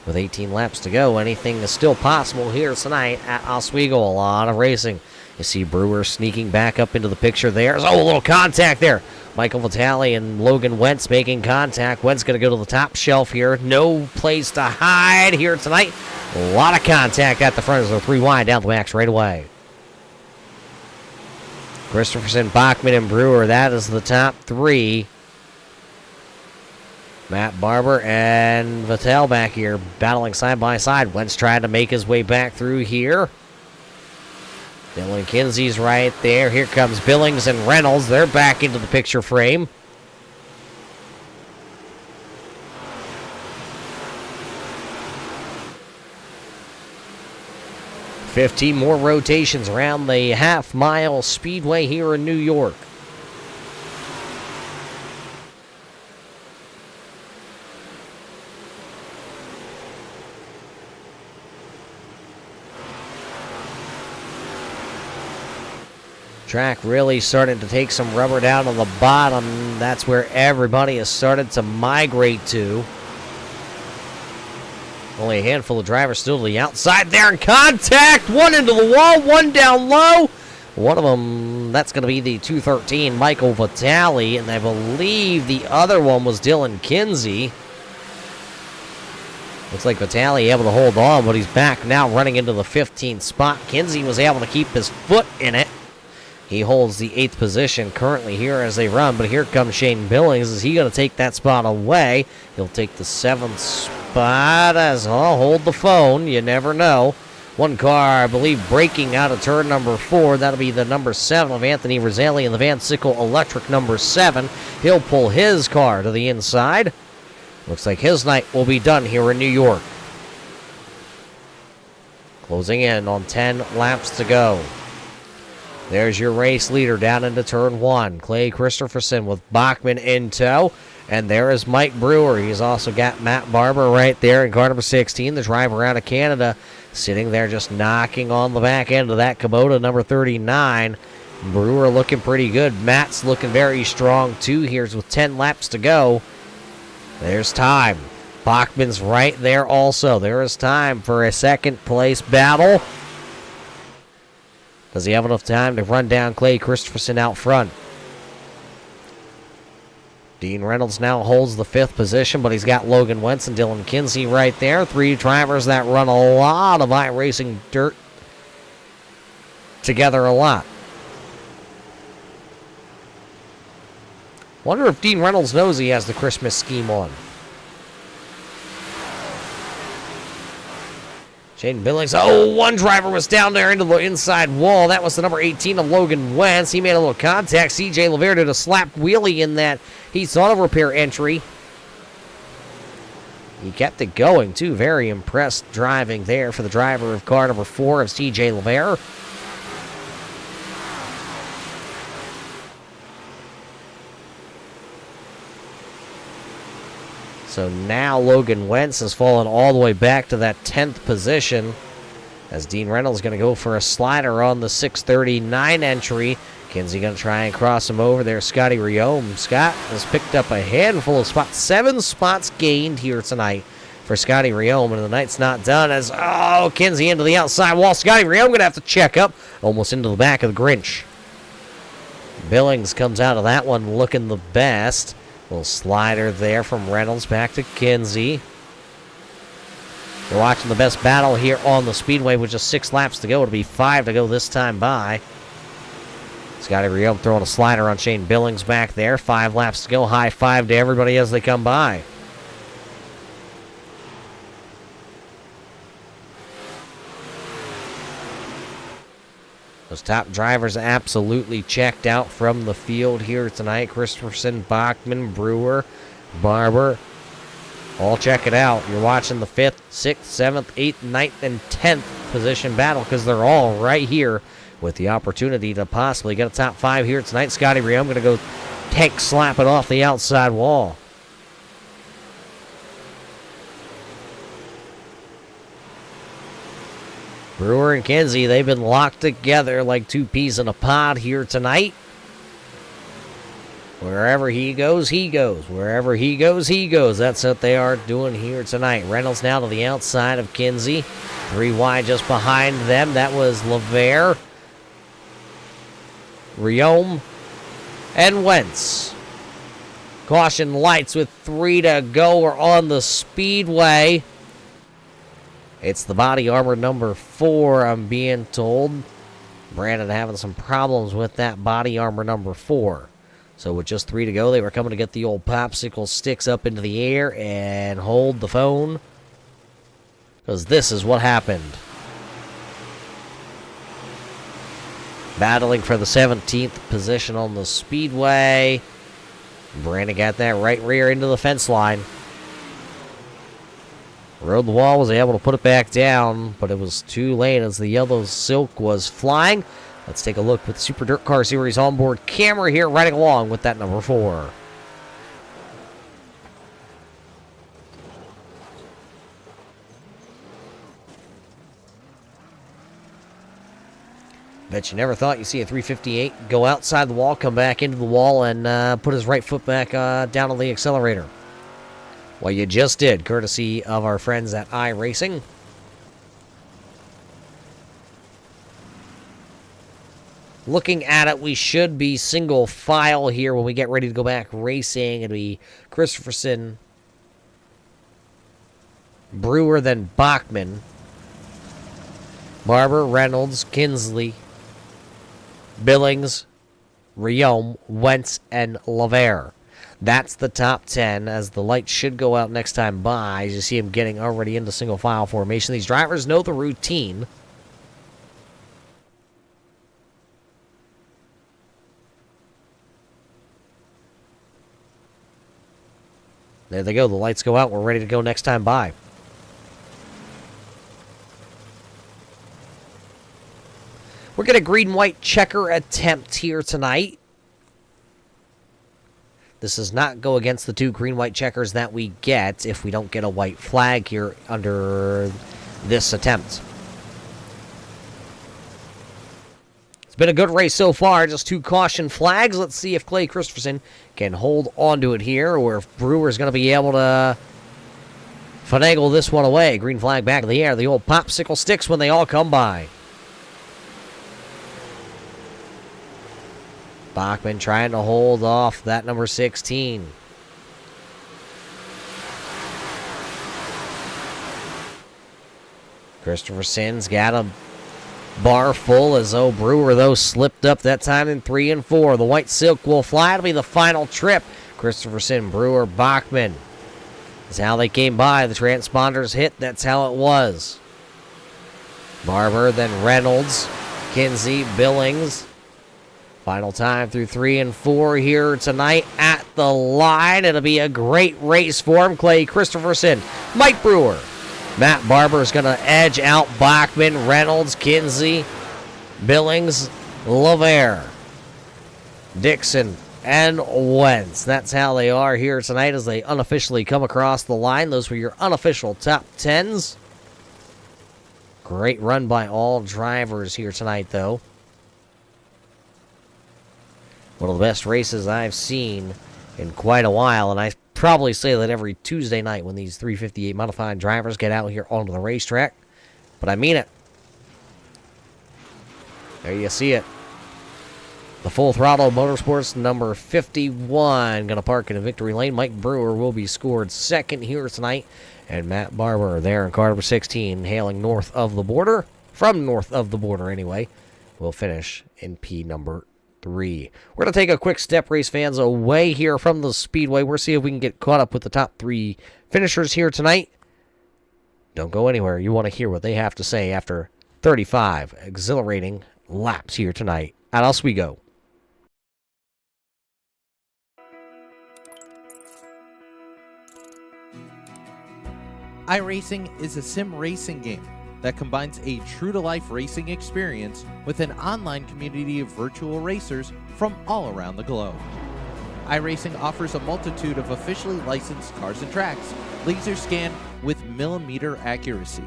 With 18 laps to go, anything is still possible here tonight at Oswego. A lot of racing. You see Brewer sneaking back up into the picture there. Oh, a little contact there. Michael Vitale and Logan Wentz making contact. Wentz going to go to the top shelf here. No place to hide here tonight. A lot of contact at the front as they're 3 wide down the back right away. Christopherson, Bachman, and Brewer, that is the top 3. Matt Barber and Vitale back here battling side by side. Wentz trying to make his way back through here. Dylan Kinsey's right there. Here comes Billings and Reynolds. They're back into the picture frame. $15 more rotations around the half-mile speedway here in New York. Track really starting to take some rubber down on the bottom. That's where everybody has started to migrate to. Only a handful of drivers still to the outside there in contact. One into the wall, one down low. One of them, that's going to be the 213, Michael Vitale. And I believe the other one was Dylan Kinsey. Looks like Vitale able to hold on, but he's back now running into the 15th spot. Kinsey was able to keep his foot in it. He holds the 8th position currently here as they run, but here comes Shane Billings. Is he going to take that spot away? He'll take the 7th spot as I'll hold the phone. You never know. One car, I believe, breaking out of turn number 4. That'll be the number 7 of Anthony Rizzelli and the Van Sickle Electric number 7. He'll pull his car to the inside. Looks like his night will be done here in New York. Closing in on 10 laps to go. There's your race leader down into turn 1. Clay Christopherson with Bachman in tow. And there is Mike Brewer. He's also got Matt Barber right there in car number 16, the driver out of Canada, sitting there just knocking on the back end of that Kubota number 39. Brewer looking pretty good. Matt's looking very strong too here with 10 laps to go. There's time. Bachman's right there also. There is time for a second place battle. Does he have enough time to run down Clay Christopherson out front? Dean Reynolds now holds the 5th position, but he's got Logan Wentz and Dylan Kinsey right there. 3 drivers that run a lot of iRacing dirt together a lot. Wonder if Dean Reynolds knows he has the Christmas scheme on. Shane Billings. Oh, one driver was down there into the inside wall. That was the number 18 of Logan Wentz. He made a little contact. CJ LaVere did a slap wheelie in that he saw the repair entry. He kept it going, too. Very impressed driving there for the driver of car number 4 of CJ LaVere. So now Logan Wentz has fallen all the way back to that 10th position as Dean Reynolds is going to go for a slider on the 639 entry. Kinsey going to try and cross him over there. Scotty Riome. Scott has picked up a handful of spots. 7 spots gained here tonight for Scotty Riome, and the night's not done as, Kinsey into the outside wall. Scotty Riome going to have to check up almost into the back of the Grinch. Billings comes out of that one looking the best. Little slider there from Reynolds back to Kinsey. We're watching the best battle here on the speedway with just 6 laps to go. It'll be 5 to go this time by. Scotty Riome throwing a slider on Shane Billings back there. 5 laps to go. High 5 to everybody as they come by. Those top drivers absolutely checked out from the field here tonight. Christopherson, Bachman, Brewer, Barber. All check it out. You're watching the 5th, 6th, 7th, 8th, 9th, and 10th position battle because they're all right here with the opportunity to possibly get a top 5 here tonight. Scotty Riome going to go tank slap it off the outside wall. Brewer and Kinsey, they've been locked together like 2 peas in a pod here tonight. Wherever he goes, he goes. Wherever he goes, he goes. That's what they are doing here tonight. Reynolds now to the outside of Kinsey. 3 wide just behind them. That was LaVere, Riome, and Wentz. Caution lights with 3 to go. We're on the speedway. It's the body armor number 4, I'm being told. Brandon having some problems with that body armor number 4. So with just 3 to go, they were coming to get the old popsicle sticks up into the air and hold the phone. Because this is what happened. Battling for the 17th position on the speedway. Brandon got that right rear into the fence line. Rode the wall, was able to put it back down, but it was too late as the yellow silk was flying. Let's take a look with the Super Dirt Car Series onboard camera here, riding along with that number 4. Bet you never thought you'd see a 358 go outside the wall, come back into the wall, and put his right foot back down on the accelerator. Well, you just did, courtesy of our friends at iRacing. Looking at it, we should be single file here when we get ready to go back racing. It'll be Christopherson, Brewer, then Bachman, Barber, Reynolds, Kinsley, Billings, Riome, Wentz, and LaVere. That's the top 10 as the light should go out next time by. As you see him getting already into single file formation. These drivers know the routine. There they go. The lights go out. We're ready to go next time by. We're going to green-white checker attempt here tonight. This does not go against the 2 green-white checkers that we get if we don't get a white flag here under this attempt. It's been a good race so far, just 2 caution flags. Let's see if Clay Christopherson can hold on to it here, or if Brewer's going to be able to finagle this one away. Green flag back in the air. The old popsicle sticks when they all come by. Bachman trying to hold off that number 16. Christopher Sin's got a bar full as though Brewer, though, slipped up that time in 3 and 4. The white silk will fly. It'll be the final trip. Christopher Sin, Brewer, Bachman. That's how they came by. The transponders hit. That's how it was. Barber, then Reynolds, Kinsey, Billings. Final time through 3 and 4 here tonight at the line. It'll be a great race for him. Clay Christopherson, Mike Brewer. Matt Barber is going to edge out Bachman, Reynolds, Kinsey, Billings, LaVere, Dixon, and Wentz. That's how they are here tonight as they unofficially come across the line. Those were your unofficial top 10s. Great run by all drivers here tonight, though. One of the best races I've seen in quite a while, and I probably say that every Tuesday night when these 358 modified drivers get out here onto the racetrack, but I mean it. There you see it. The Full Throttle Motorsports number 51 going to park in a victory lane. Mike Brewer will be scored second here tonight, and Matt Barber there in car number 16 hailing north of the border, from north of the border anyway, will finish in P number 3. We're going to take a quick step, race fans, away here from the Speedway. We'll see if we can get caught up with the top 3 finishers here tonight. Don't go anywhere. You want to hear what they have to say after 35 exhilarating laps here tonight at Oswego. iRacing is a sim racing game that combines a true-to-life racing experience with an online community of virtual racers from all around the globe. iRacing offers a multitude of officially licensed cars and tracks, laser scanned with millimeter accuracy.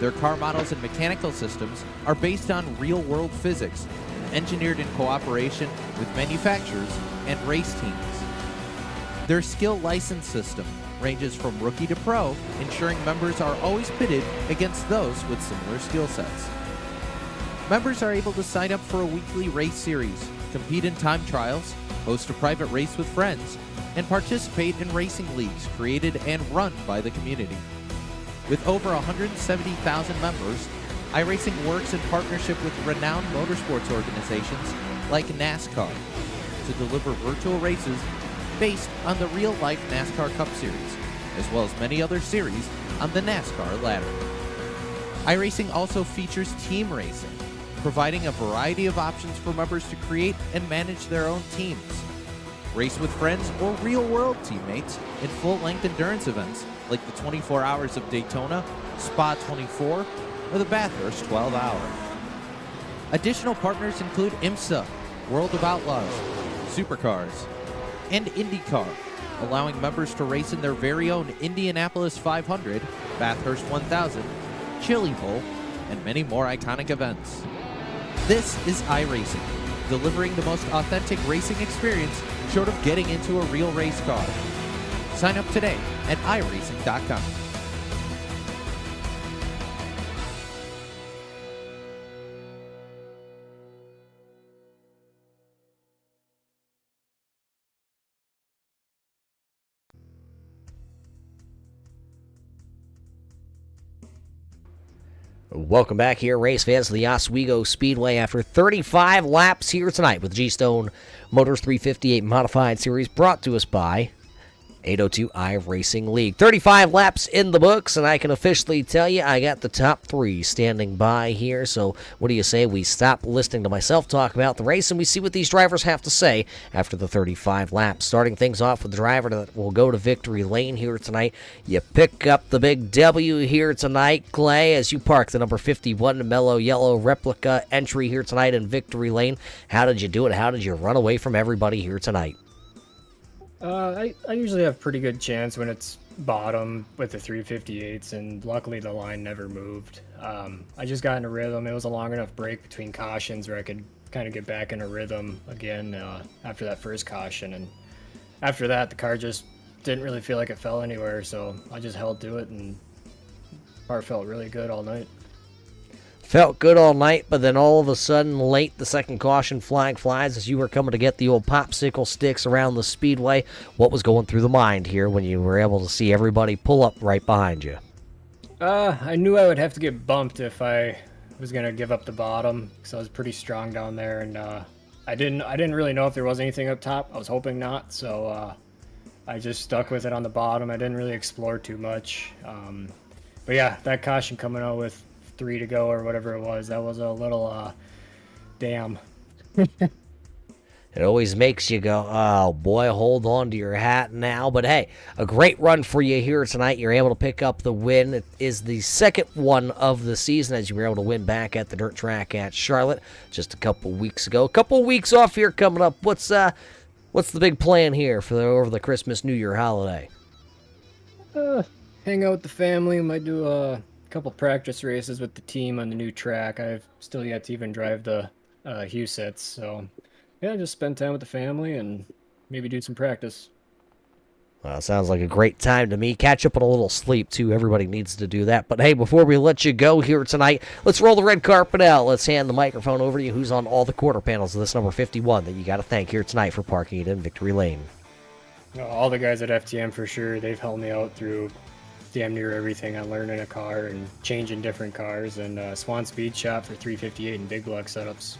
Their car models and mechanical systems are based on real-world physics, engineered in cooperation with manufacturers and race teams. Their skill license system ranges from rookie to pro, ensuring members are always pitted against those with similar skill sets. Members are able to sign up for a weekly race series, compete in time trials, host a private race with friends, and participate in racing leagues created and run by the community. With over 170,000 members, iRacing works in partnership with renowned motorsports organizations like NASCAR to deliver virtual races based on the real-life NASCAR Cup Series, as well as many other series on the NASCAR ladder. iRacing also features team racing, providing a variety of options for members to create and manage their own teams. Race with friends or real-world teammates in full-length endurance events like the 24 Hours of Daytona, Spa 24, or the Bathurst 12 Hour. Additional partners include IMSA, World of Outlaws, Supercars, and IndyCar, allowing members to race in their very own Indianapolis 500, Bathurst 1000, Chili Bowl, and many more iconic events. This is iRacing, delivering the most authentic racing experience short of getting into a real race car. Sign up today at iRacing.com. Welcome back here, race fans, to the Oswego Speedway after 35 laps here tonight with G-Stone Motors 358 Modified Series, brought to us by 802 iRacing League. 35 laps in the books, and I can officially tell you I got the top 3 standing by here. So what do you say we stop listening to myself talk about the race and we see what these drivers have to say after the 35 laps? Starting things off with the driver that will go to victory lane here tonight. You pick up the big W here tonight, Clay, as you park the number 51 Mellow Yellow replica entry here tonight in victory lane. How did you do it? How did you run away from everybody here tonight? I usually have pretty good chance when it's bottom with the 358s, and luckily the line never moved. I just got in a rhythm. It was a long enough break between cautions where I could kind of get back in a rhythm again after that first caution, and after that the car just didn't really feel like it fell anywhere, so I just held to it, and car felt really good all night. Felt good all night, but then all of a sudden, late, the second caution flag flies as you were coming to get the old popsicle sticks around the speedway. What was going through the mind here when you were able to see everybody pull up right behind you? I knew I would have to get bumped if I was gonna give up the bottom, because I was pretty strong down there, and I didn't really know if there was anything up top. I was hoping not, so I just stuck with it on the bottom. I didn't really explore too much. But yeah, that caution coming out with 3 to go or whatever it was, that was a little damn. It always makes you go, oh boy, hold on to your hat now. But hey, a great run for you here tonight. You're able to pick up the win. It is the second one of the season as you were able to win back at the dirt track at Charlotte just a couple weeks ago. A couple weeks off here coming up. What's the big plan here for over the Christmas New Year holiday? Hang out with the family. Might do a couple practice races with the team on the new track. I've still yet to even drive the Husets, so yeah, just spend time with the family and maybe do some practice. Well, sounds like a great time to me. Catch up on a little sleep, too. Everybody needs to do that. But hey, before we let you go here tonight, let's roll the red carpet out. Let's hand the microphone over to you. Who's on all the quarter panels of this number 51 that you got to thank here tonight for parking it in Victory Lane? All the guys at FTM for sure. They've helped me out through damn near everything on learning a car and changing different cars, and Swan Speed Shop for 358 and big block setups.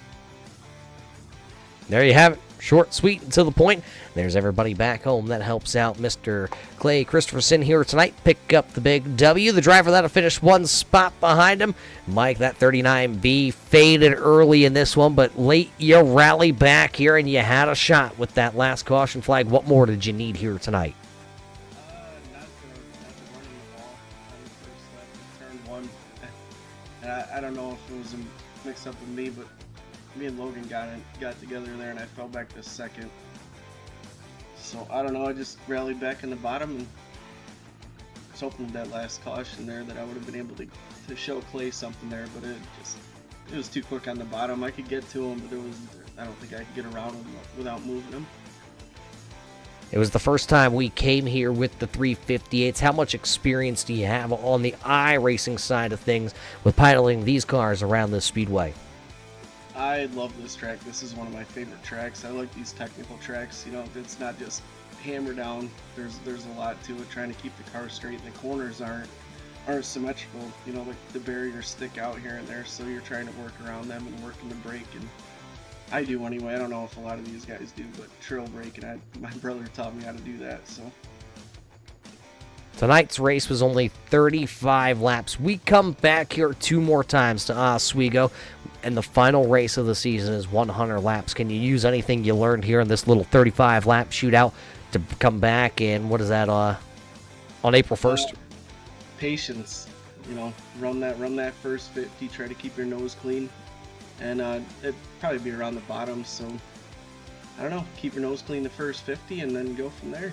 There you have it. Short, sweet, and to the point. There's everybody back home. That helps out Mr. Clay Christopherson here tonight. Pick up the big W. The driver that'll finish one spot behind him. Mike, that 39B faded early in this one, but late you rally back here and you had a shot with that last caution flag. What more did you need here tonight? Not to run in the ball. Turn one. And I don't know if it was a mix up with me, but me and Logan got together there, and I fell back to second. So I don't know. I just rallied back in the bottom and was hoping that last caution there that I would have been able to show Clay something there, but it was too quick on the bottom. I could get to him, but I don't think I could get around him without moving him. It was the first time we came here with the 358s. How much experience do you have on the iRacing side of things with piloting these cars around this speedway? I love this track. This is one of my favorite tracks. I like these technical tracks. You know, it's not just hammer down. There's a lot to it. Trying to keep the car straight. The corners aren't symmetrical. You know, the barriers stick out here and there, so you're trying to work around them and working the brake. And I do anyway. I don't know if a lot of these guys do, but trail brake, and my brother taught me how to do that. So tonight's race was only 35 laps. We come back here 2 more times to Oswego, and the final race of the season is 100 laps. Can you use anything you learned here in this little 35-lap shootout to come back and, what is that, on April 1st? Patience. You know, run that first 50, try to keep your nose clean, and it'd probably be around the bottom, so I don't know, keep your nose clean the first 50 and then go from there.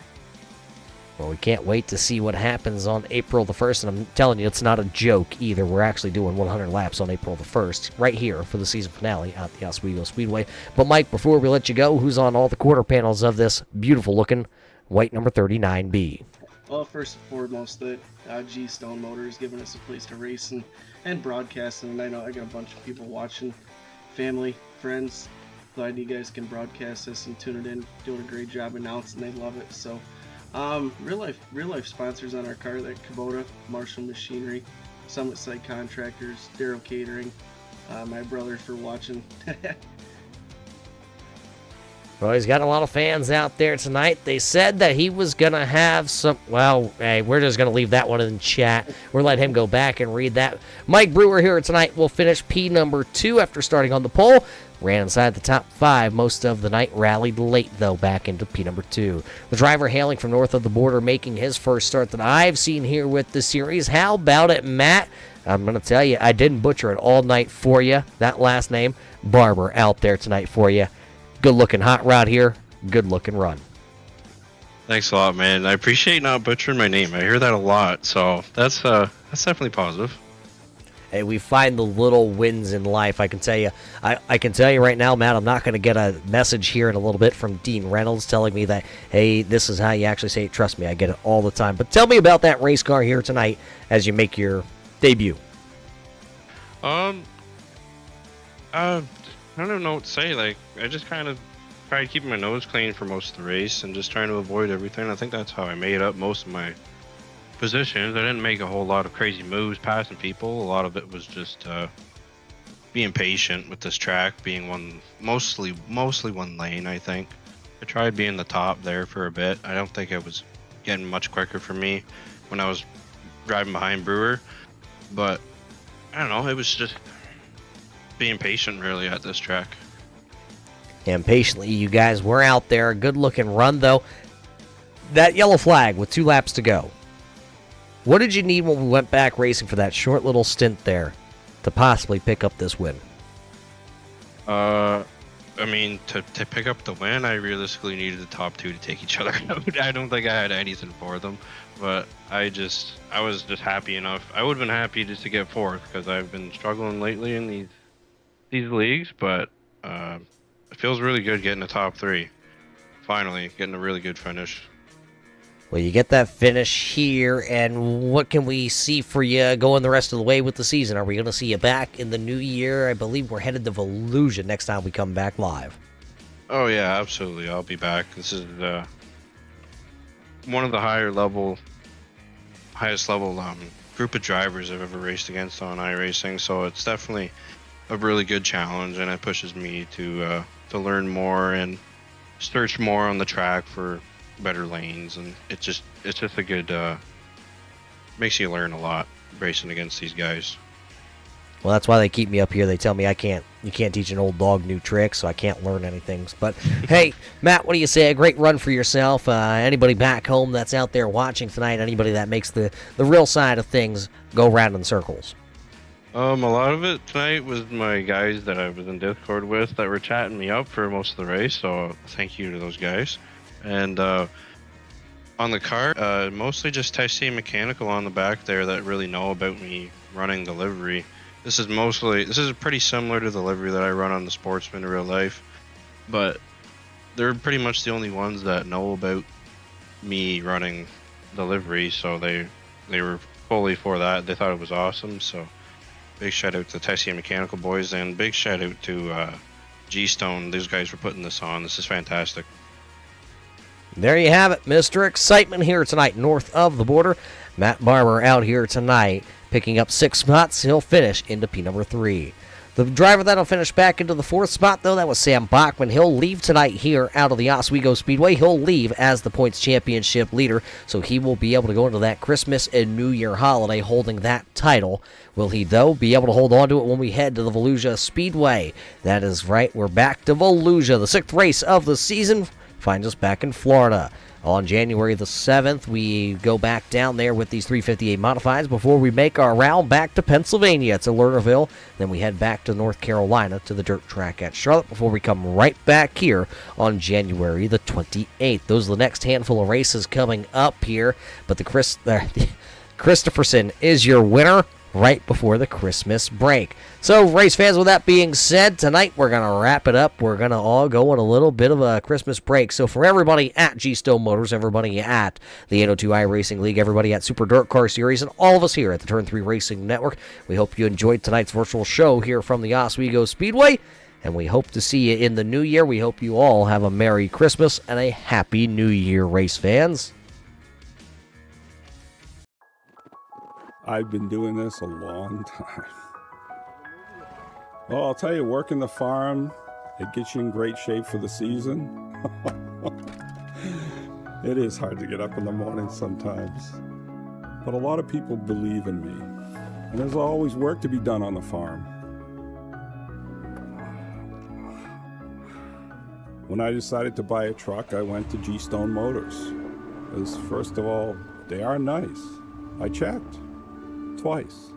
Well, we can't wait to see what happens on April the 1st, and I'm telling you, it's not a joke either. We're actually doing 100 laps on April the 1st, right here for the season finale at the Oswego Speedway. But, Mike, before we let you go, who's on all the quarter panels of this beautiful-looking white number 39B? Well, first and foremost, that G Stone Motors giving us a place to race and broadcast, and I know I got a bunch of people watching, family, friends. Glad you guys can broadcast this and tune it in. Doing a great job announcing. They love it. So, real life sponsors on our car, that Kubota, Marshall Machinery, Summit Site Contractors, Darrow Catering, my brother for watching. Well, he's got a lot of fans out there tonight. They said that he was going to have some... Well, hey, we're just going to leave that one in chat. We'll let him go back and read that. Mike Brewer here tonight will finish P number 2 after starting on the pole. Ran inside the top 5 most of the night. Rallied late, though, back into P number 2. The driver hailing from north of the border, making his first start that I've seen here with the series. How about it, Matt? I'm going to tell you, I didn't butcher it all night for you. That last name, Barber, out there tonight for you. Good-looking hot rod here. Good-looking run. Thanks a lot, man. I appreciate not butchering my name. I hear that a lot, so that's definitely positive. Hey, we find the little wins in life. I can tell you, I can tell you right now, Matt, I'm not going to get a message here in a little bit from Dean Reynolds telling me that, hey, this is how you actually say it. Trust me, I get it all the time. But tell me about that race car here tonight as you make your debut. I don't know what to say. Like, I just kind of tried keeping my nose clean for most of the race and just trying to avoid everything. I think that's how I made up most of my positions. I didn't make a whole lot of crazy moves passing people. A lot of it was just being patient with this track, being mostly one lane. I think I tried being the top there for a bit. I don't think it was getting much quicker for me when I was driving behind Brewer, but I don't know. It was just being patient really at this track. And patiently, you guys were out there. A good-looking run, though. That yellow flag with 2 laps to go. What did you need when we went back racing for that short little stint there to possibly pick up this win? I mean, to pick up the win, I realistically needed the top 2 to take each other out. I don't think I had anything for them, but I was just happy enough. I would have been happy just to get 4th because I've been struggling lately in these leagues, but it feels really good getting the top 3. Finally, getting a really good finish. Well, you get that finish here, and what can we see for you going the rest of the way with the season? Are we going to see you back in the new year? I believe we're headed to Volusia next time we come back live. Oh yeah, absolutely. I'll be back. This is one of the highest level group of drivers I've ever raced against on iRacing. So it's definitely a really good challenge, and it pushes me to learn more and search more on the track for better lanes, and it's just a good makes you learn a lot racing against these guys. Well, that's why they keep me up here. They tell me you can't teach an old dog new tricks, so I can't learn anything. But hey, Matt, what do you say? A great run for yourself. Anybody back home that's out there watching tonight, anybody that makes the real side of things go round in circles? A lot of it tonight was my guys that I was in Discord with that were chatting me up for most of the race, so thank you to those guys. And on the car, mostly just testing mechanical on the back there that really know about me running the livery. This is pretty similar to the livery that I run on the Sportsman in real life, but they're pretty much the only ones that know about me running the livery, so they were fully for that. They thought it was awesome, so big shout out to Tessie Mechanical boys, and big shout out to G-Stone. These guys for putting this on. This is fantastic. There you have it, Mr. Excitement here tonight, north of the border. Matt Barber out here tonight, picking up 6 spots. He'll finish into P number 3. The driver that'll finish back into the 4th spot, though, that was Sam Bachman. He'll leave tonight here out of the Oswego Speedway. He'll leave as the points championship leader, so he will be able to go into that Christmas and New Year holiday holding that title. Will he, though, be able to hold on to it when we head to the Volusia Speedway? That is right. We're back to Volusia, the 6th race of the season. Finds us back in Florida. On January the 7th, we go back down there with these 358 modifieds before we make our round back to Pennsylvania to Lernerville. Then we head back to North Carolina to the dirt track at Charlotte before we come right back here on January the 28th. Those are the next handful of races coming up here. But the Christopherson is your winner right before the Christmas break. So, race fans, with that being said, tonight we're going to wrap it up. We're going to all go on a little bit of a Christmas break. So, for everybody at G-Stone Motors, everybody at the 802 iRacing League, everybody at Super Dirt Car Series, and all of us here at the Turn 3 Racing Network, we hope you enjoyed tonight's virtual show here from the Oswego Speedway, and we hope to see you in the new year. We hope you all have a Merry Christmas and a Happy New Year, race fans. I've been doing this a long time. Well, I'll tell you, working the farm, it gets you in great shape for the season. It is hard to get up in the morning sometimes. But a lot of people believe in me. And there's always work to be done on the farm. When I decided to buy a truck, I went to G-Stone Motors. Because first of all, they are nice. I checked. Twice.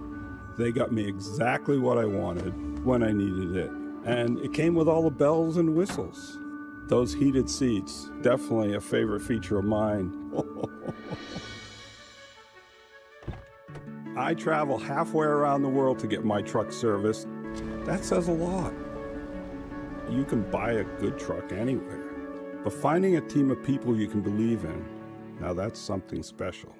They got me exactly what I wanted when I needed it. And it came with all the bells and whistles. Those heated seats, definitely a favorite feature of mine. I travel halfway around the world to get my truck serviced. That says a lot. You can buy a good truck anywhere, but finding a team of people you can believe in, now that's something special.